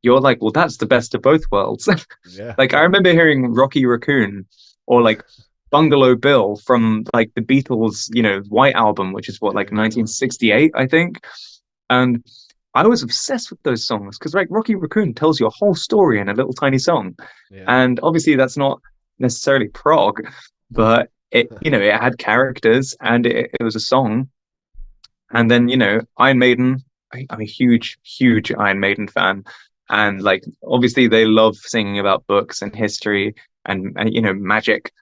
you're like, well, that's the best of both worlds. Yeah. Like I remember hearing Rocky Raccoon or like Bungalow Bill from like the Beatles, you know, White Album, which is what, like 1968, I think. And I was obsessed with those songs because like Rocky Raccoon tells you a whole story in a little tiny song. Yeah. And obviously that's not necessarily prog, but it, you know, it had characters and it was a song. And then, you know, Iron Maiden, I'm a huge Iron Maiden fan. And like, obviously they love singing about books and history and you know, magic.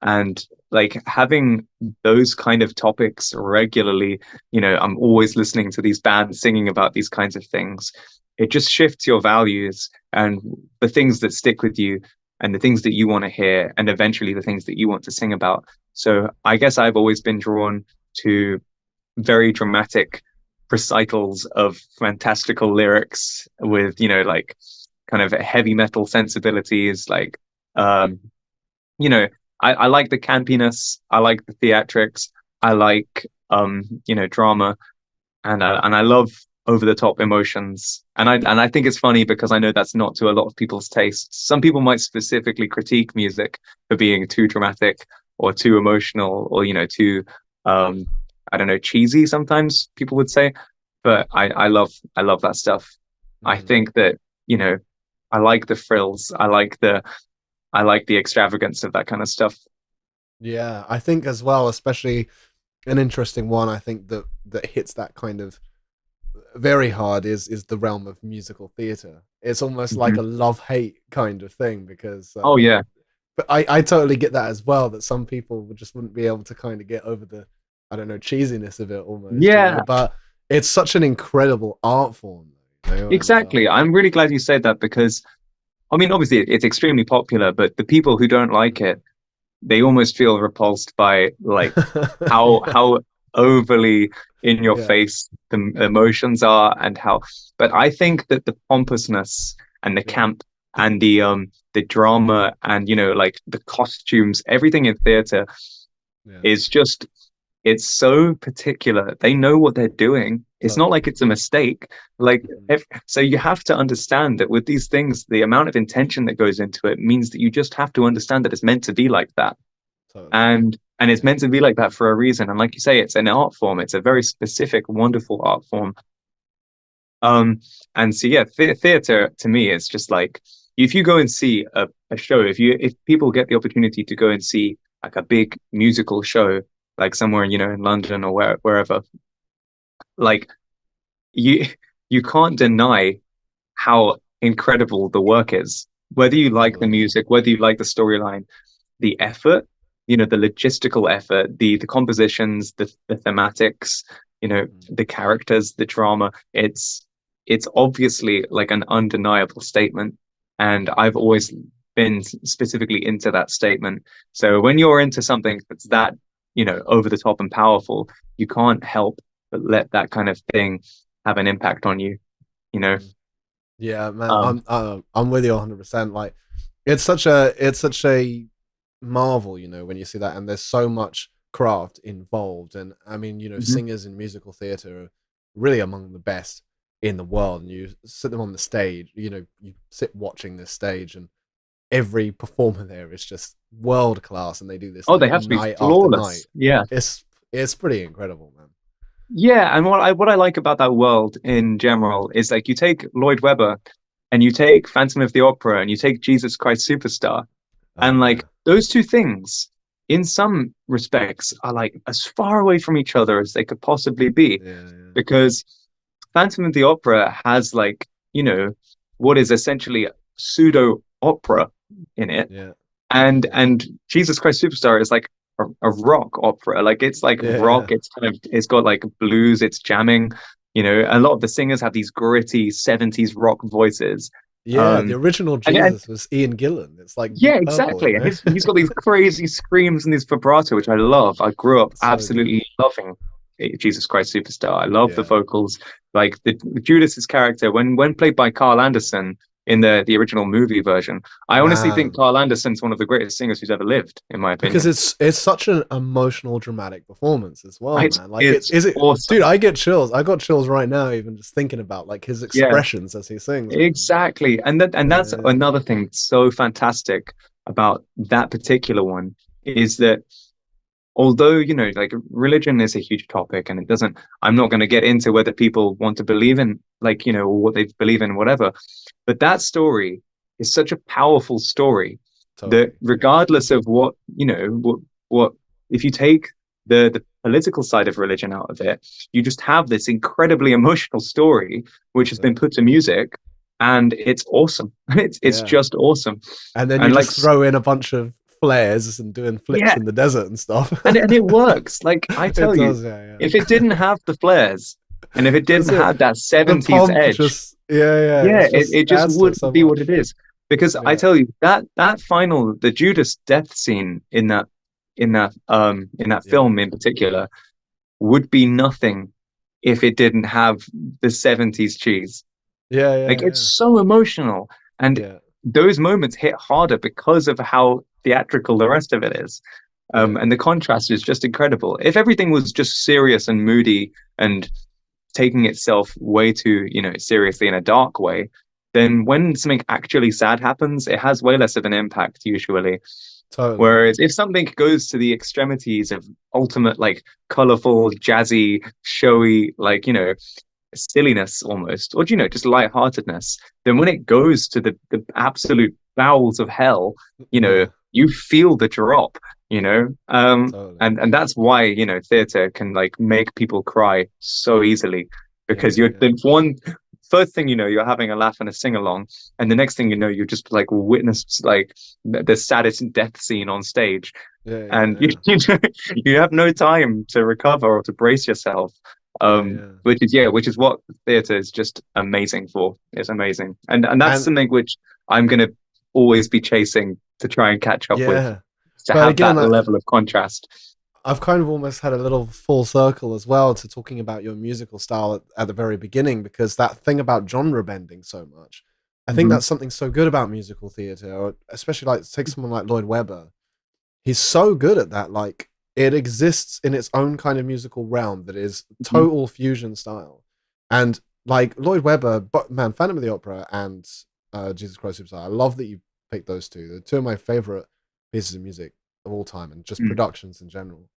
And like having those kind of topics regularly, you know, I'm always listening to these bands singing about these kinds of things. It just shifts your values and the things that stick with you and the things that you want to hear and eventually the things that you want to sing about. So I guess I've always been drawn to very dramatic recitals of fantastical lyrics with, you know, like kind of heavy metal sensibilities, like you know, I like the campiness, I like the theatrics, I like you know, drama, and I love over the top emotions. And I think it's funny because I know that's not to a lot of people's tastes. Some people might specifically critique music for being too dramatic or too emotional or, you know, too I don't know, cheesy sometimes people would say. But I love that stuff. I think that, you know, I like the frills. I like the extravagance of that kind of stuff. Yeah, I think as well, especially an interesting one, I think that hits that kind of very hard is the realm of musical theatre. It's almost like a love-hate kind of thing because oh yeah, but I totally get that as well, that some people just wouldn't be able to kind of get over the, I don't know, cheesiness of it almost. Yeah, you know? But it's such an incredible art form. You know? exactly. I'm really glad you said that because, I mean, obviously it's extremely popular, but the people who don't like it, they almost feel repulsed by like how overly in your face the emotions are and how. But I think that the pompousness and the camp and the drama and, you know, like the costumes, everything in theater is just, it's so particular. They know what they're doing. It's not like it's a mistake. Like, so you have to understand that with these things, the amount of intention that goes into it means that you just have to understand that it's meant to be like that. Totally. And it's meant to be like that for a reason. And like you say, it's an art form. It's a very specific, wonderful art form. And so yeah, theater to me is just like, if you go and see a show, if people get the opportunity to go and see like a big musical show, like somewhere, in London or wherever, like you you can't deny how incredible the work is. Whether you like the Totally. music, whether you like the storyline, the effort, the logistical effort, the compositions, the thematics, the characters, the drama. It's obviously like an undeniable statement. And I've always been specifically into that statement. So when you're into something that's that, over the top and powerful, you can't help but let that kind of thing have an impact on you, you know. Yeah, man, Um, I'm with you 100%. Like, it's such a marvel, when you see that, and there's so much craft involved. And I mean, mhm. singers in musical theater are really among the best in the world. And you sit them on the stage, you sit watching this stage, and every performer there is just world class, and they do this Oh, like they have to be night after night. flawless. Yeah. It's pretty incredible, man. Yeah, and what I like about that world in general is like you take Lloyd Webber and you take Phantom of the Opera and you take Jesus Christ Superstar, Oh and like yeah, those two things in some respects are like as far away from each other as they could possibly be, yeah, because Phantom of the Opera has like, what is essentially pseudo opera in it, yeah, and Jesus Christ Superstar is like a rock opera. Like it's like yeah, rock. yeah, It's got like blues. It's jamming. A lot of the singers have these gritty '70s rock voices. yeah. The Um, original and Jesus was Ian Gillan. It's like yeah, Deep Purple, exactly. And he's got these crazy screams and these vibrato, which I love. I grew up So good. absolutely loving Jesus Christ Superstar. I love the Yeah. vocals. Like the Judas's character, when played by Carl Anderson in the original movie version, I honestly think Man, Carl Anderson's one of the greatest singers who's ever lived, in my because opinion. it's such an emotional, dramatic performance as well, It's man. Like, it's is it, dude? awesome. I get chills. I got chills right now, even just thinking about like his Yeah, expressions as he sings, man. exactly. And that's Yeah, another thing that's so fantastic about that particular one is that although like religion is a huge topic, and it doesn't I'm not going to get into whether people want to believe in like or what they believe in, whatever, but that story is such a powerful story that totally. Yeah, regardless of what if you take the political side of religion out of it, you just have this incredibly emotional story which that's has been it. put to music, and it's awesome. It's Yeah, just awesome. and then you And like, just throw in a bunch of flares and doing flips yeah, in the desert and stuff. and it works. Like I It tell you, does. Yeah, yeah. if it didn't have the flares and if it That's didn't it. have that The 70s pomp edge, just, yeah. yeah, It's it, just it just adds to it wouldn't so be what it much. is. Because I Yeah, tell you, that final, the Judas death scene in that yeah, film in particular would be nothing if it didn't have the 70s cheese. Like yeah. it's so emotional. And Yeah, those moments hit harder because of how theatrical the rest of it is. yeah, And the contrast is just incredible. If everything was just serious and moody and taking itself way too, seriously in a dark way, then when something actually sad happens, it has way less of an impact usually. totally, Whereas man. if something goes to the extremities of ultimate, like colorful, jazzy, showy, like, silliness almost, or just lightheartedness, then when it goes to the absolute bowels of hell, Yeah, you feel the drop, you know. totally. And that's why, theater can like make people cry so easily, Yeah, because you're yeah, the one first thing you're having a laugh and a sing along, and the next thing you just like witnessed like the saddest death scene on stage, and yeah, you have no time to recover or to brace yourself. yeah. Which is what theater is just amazing for. It's amazing, and that's And something which I'm gonna always be chasing to try and catch up with, yeah, to but have again, that level of contrast. I've kind of almost had a little full circle as well to talking about your musical style at the very beginning, because that thing about genre bending so much, I think Hmm. that's something so good about musical theater, or especially like take someone like Lloyd Webber. He's so good at that. Like, it exists in its own kind of musical realm that is Hmm. total fusion style. And like Lloyd Webber, but man, Phantom of the Opera and Jesus Christ Superstar. I love that you picked those two. They're two of my favorite pieces of music of all time, and just Mm. productions in general.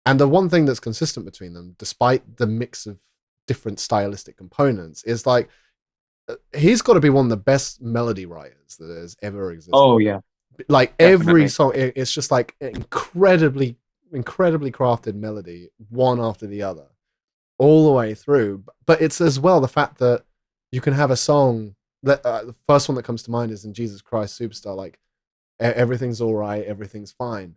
And the one thing that's consistent between them, despite the mix of different stylistic components, is like he's got to be one of the best melody writers that has ever existed. Oh yeah, Like definitely. every song, it's just like incredibly crafted melody, one after the other, all the way through. But it's as well the fact that you can have a song that the first one that comes to mind is in Jesus Christ Superstar, like everything's all right, everything's fine.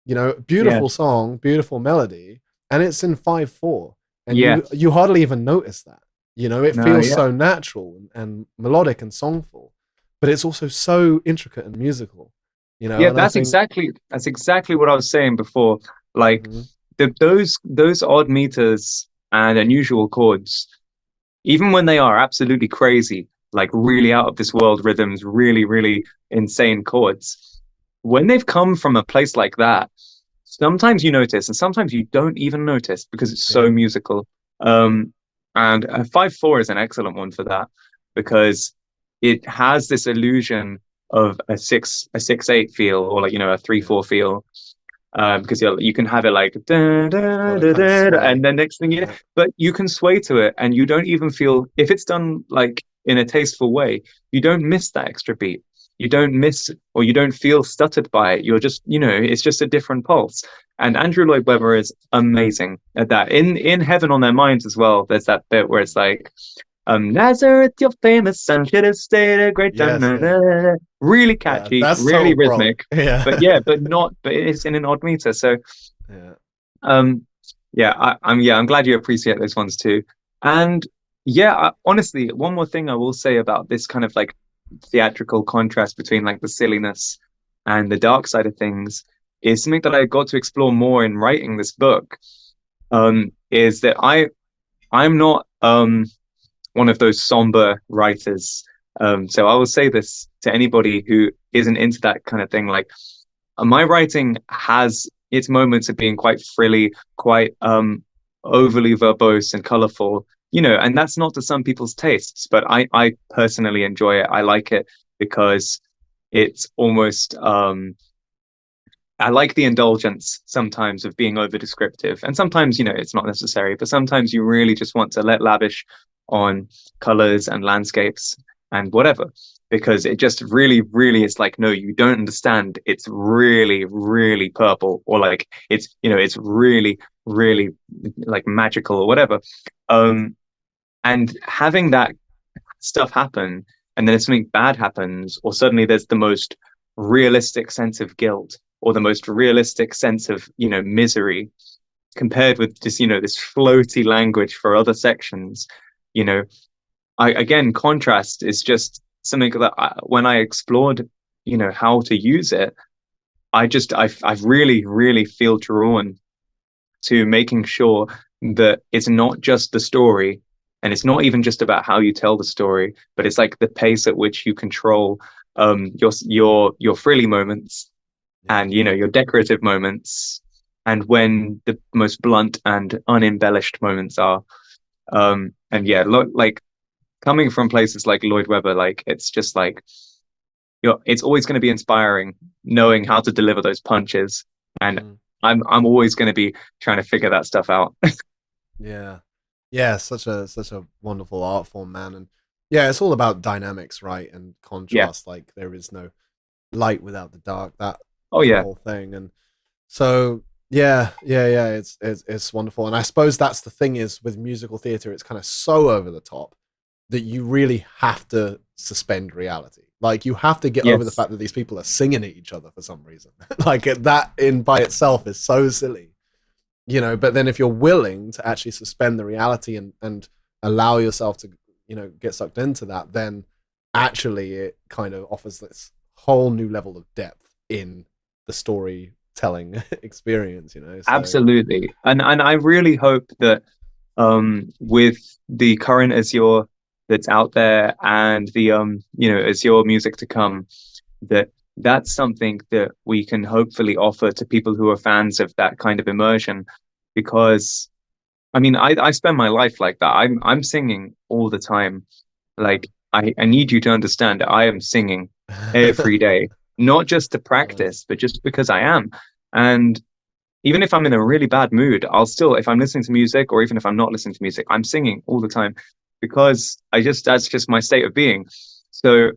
You know, beautiful song, beautiful melody, and it's in 5/4, and you hardly even notice that. You know, it feels so natural and melodic and songful, but it's also so intricate and musical. You know, Yeah, and that's exactly what I was saying before. Like those odd meters and unusual chords, even when they are absolutely crazy, like really out of this world rhythms, really, really insane chords, when they've come from a place like that, sometimes you notice and sometimes you don't even notice because it's so musical. And 5/4 is an excellent one for that because it has this illusion of a 6/8 feel, or like, you know, a 3/4 feel. Because you can have it like da, da, da, da, da, and then next thing you know, but you can sway to it and you don't even feel, if it's done like in a tasteful way, you don't miss that extra beat. You don't miss, or you don't feel stuttered by it. You're just, you know, it's just a different pulse. And Andrew Lloyd Webber is amazing at that. In Heaven on Their Minds as well, there's that bit where it's like, Nazareth, your famous son should have stayed a great time. Really catchy, really rhythmic. But it's in an odd meter. So I'm glad you appreciate those ones too. And honestly, one more thing I will say about this kind of like theatrical contrast between like the silliness and the dark side of things is something that I got to explore more in writing this book. Is that I'm not one of those somber writers. So I will say this to anybody who isn't into that kind of thing. Like my writing has its moments of being quite frilly, quite overly verbose and colorful, you know, and that's not to some people's tastes, but I personally enjoy it. I like it because it's almost I like the indulgence sometimes of being over descriptive, and sometimes, you know, it's not necessary, but sometimes you really just want to let lavish on colors and landscapes and whatever, because it just really, really is like, no, you don't understand. It's really, really purple, or like it's, you know, it's really, really like magical or whatever. And having that stuff happen, and then if something bad happens, or suddenly there's the most realistic sense of guilt, or the most realistic sense of, you know, misery, compared with just, you know, this floaty language for other sections, you know, again, contrast is just something that when I explored, you know, how to use it, I really, really feel drawn to making sure that it's not just the story, and it's not even just about how you tell the story, but it's like the pace at which you control your frilly moments, and, you know, your decorative moments, and when the most blunt and unembellished moments are. Like coming from places like Lloyd Webber, like it's just like, it's always going to be inspiring knowing how to deliver those punches, and I'm always going to be trying to figure that stuff out. Such a wonderful art form, man. And it's all about dynamics, right, and contrast. Like there is no light without the dark, that whole thing. And so it's wonderful. And I suppose that's the thing is with musical theater, it's kind of so over the top that you really have to suspend reality. Like you have to get over the fact that these people are singing at each other for some reason. Like that in by itself is so silly, you know. But then if you're willing to actually suspend the reality and allow yourself to, you know, get sucked into that, then actually it kind of offers this whole new level of depth in the storytelling experience, you know. So, absolutely. And I really hope that with the current Azure that's out there, and the you know, Azure music to come, that's something that we can hopefully offer to people who are fans of that kind of immersion. Because I mean, I spend my life like that. I'm singing all the time. Like I need you to understand, I am singing every day. not just to practice, but just because I am. And even if I'm in a really bad mood, I'll still, if I'm listening to music, or even if I'm not listening to music, I'm singing all the time, because that's just my state of being. So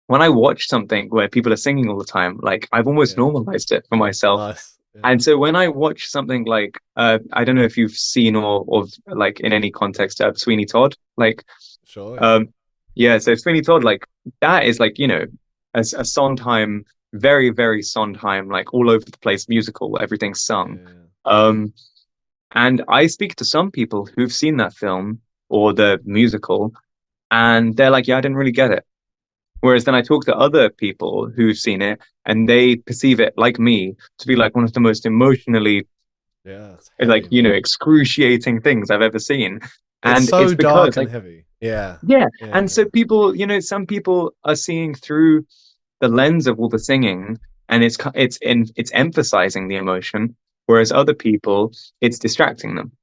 when I watch something where people are singing all the time, like, I've almost normalized it for myself. Nice. Yeah. And so when I watch something like, I don't know if you've seen or like in any context, Sweeney Todd, like, Sure. Yeah. So Sweeney Todd, like, that is like, a Sondheim, very, very Sondheim, like all over the place musical, everything's sung. And I speak to some people who've seen that film or the musical, and they're like, yeah, I didn't really get it. Whereas then I talk to other people who've seen it, and they perceive it, like me, to be like one of the most emotionally, heavy, excruciating things I've ever seen. And it's so it's because, dark and like, heavy. Yeah. And so people, some people are seeing through the lens of all the singing, and it's emphasizing the emotion, whereas other people, it's distracting them.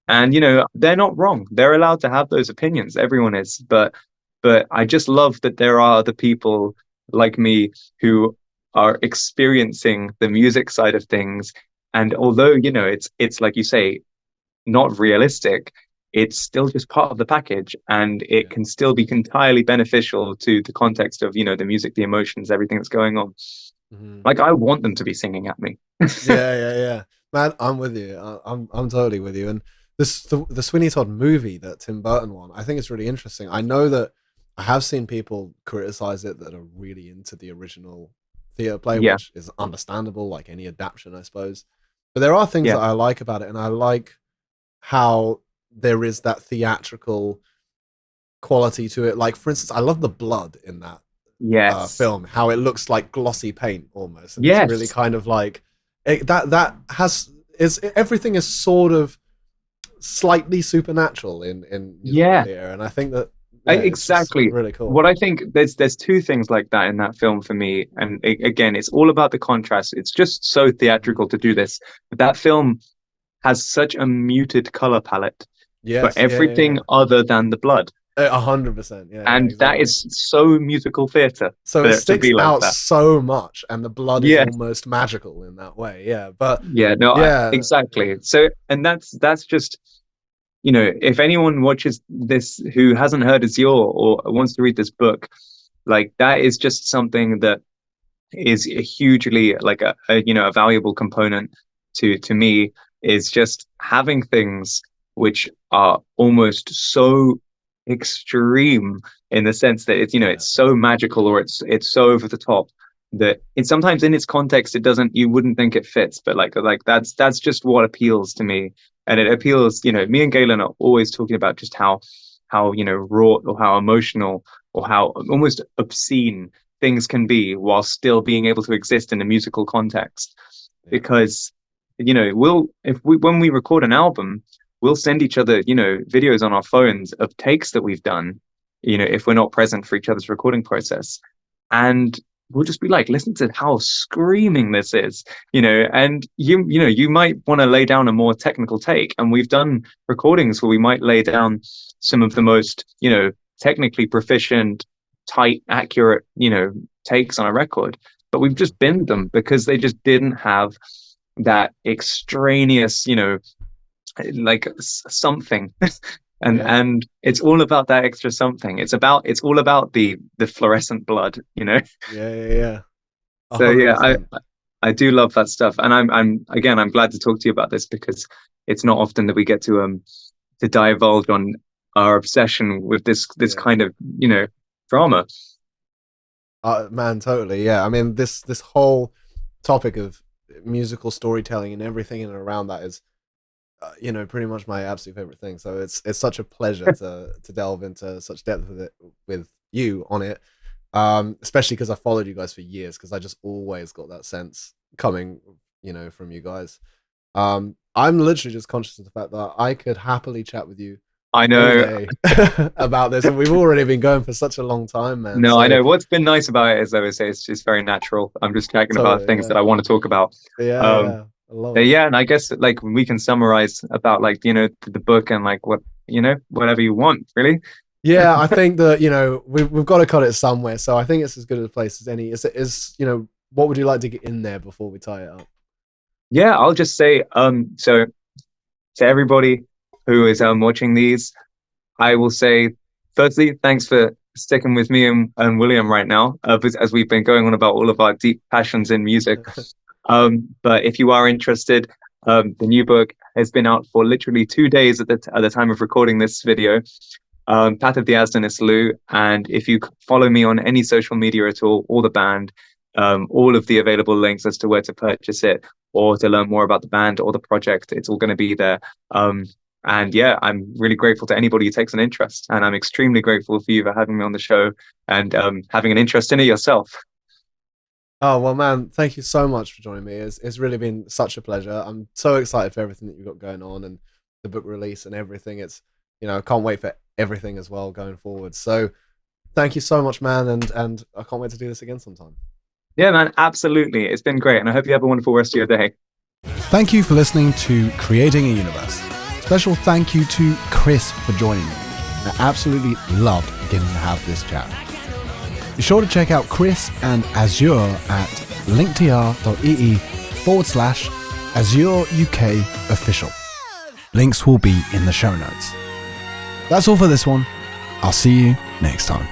And they're not wrong. They're allowed to have those opinions. Everyone is, but I just love that there are other people like me who are experiencing the music side of things. And although, it's like you say, not realistic, it's still just part of the package, and it can still be entirely beneficial to the context of, the music, the emotions, everything that's going on. Like, I want them to be singing at me. Yeah. Man, I'm with you. I'm totally with you. And the Sweeney Todd movie that Tim Burton won, I think it's really interesting. I know that I have seen people criticize it that are really into the original theatre play, which is understandable, like any adaptation, I suppose. But there are things that I like about it, and I like how there is that theatrical quality to it. Like, for instance, I love the blood in that film, how it looks like glossy paint almost. And it's really kind of like everything is sort of slightly supernatural in musical theatre, and I think that exactly really cool. What I think, there's two things like that in that film for me, and again, it's all about the contrast. It's just so theatrical to do this, but that film has such a muted color palette for everything other than the blood. 100%, and that is so musical theatre. So it sticks out so much, and the blood is almost magical in that way. Exactly. So, and that's just, if anyone watches this who hasn't heard Azure or wants to read this book, like, that is just something that is a hugely, like, a valuable component to me, is just having things which are almost so extreme, in the sense that it's it's so magical, or it's so over the top, that it's sometimes in its context you wouldn't think it fits, but like that's just what appeals to me. And it appeals, me and Galen are always talking about just how wrought, or how emotional, or how almost obscene things can be while still being able to exist in a musical context. Because when we record an album, we'll send each other videos on our phones of takes that we've done, if we're not present for each other's recording process, and we'll just be like, listen to how screaming this is, and you might want to lay down a more technical take. And we've done recordings where we might lay down some of the most, technically proficient, tight, accurate, takes on a record, but we've just binned them because they just didn't have that extraneous, like something. And it's all about that extra something. It's all about the fluorescent blood, Yeah. So I do love that stuff, and I'm glad to talk to you about this, because it's not often that we get to divulge on our obsession with this kind of drama. Man, totally. I mean, this whole topic of musical storytelling and everything in and around that is pretty much my absolute favorite thing. So it's such a pleasure to delve into such depth with you on it, especially because I followed you guys for years, because I just always got that sense coming from you guys. I'm literally just conscious of the fact that I could happily chat with you, I know, about this, and we've already been going for such a long time, man. No, so, I know. What's been nice about it is, I would say, it's just very natural. I'm just talking about things that I want to talk about. I love it. And I guess, like, we can summarize about, like, the book, and like whatever you want, really. Yeah, I think that, we've got to cut it somewhere. So I think it's as good a place as any. What would you like to get in there before we tie it up? Yeah, I'll just say, so to everybody who is watching these, I will say, firstly, thanks for sticking with me and William right now, as we've been going on about all of our deep passions in music. But if you are interested, the new book has been out for literally 2 days at the time of recording this video. Path of the Azdinist Lou, and if you follow me on any social media at all, or the band, all of the available links as to where to purchase it or to learn more about the band or the project, it's all going to be there. And yeah, I'm really grateful to anybody who takes an interest, and I'm extremely grateful for you for having me on the show and having an interest in it yourself. Oh, well, man, thank you so much for joining me. It's really been such a pleasure. I'm so excited for everything that you've got going on and the book release and everything. It's, I can't wait for everything as well going forward. So thank you so much, man. And I can't wait to do this again sometime. Yeah, man, absolutely. It's been great. And I hope you have a wonderful rest of your day. Thank you for listening to Creating a Universe. Special thank you to Chris for joining me. I absolutely loved getting to have this chat. Be sure to check out Chris and Azure at linktr.ee/Azure UK official. Links will be in the show notes. That's all for this one. I'll see you next time.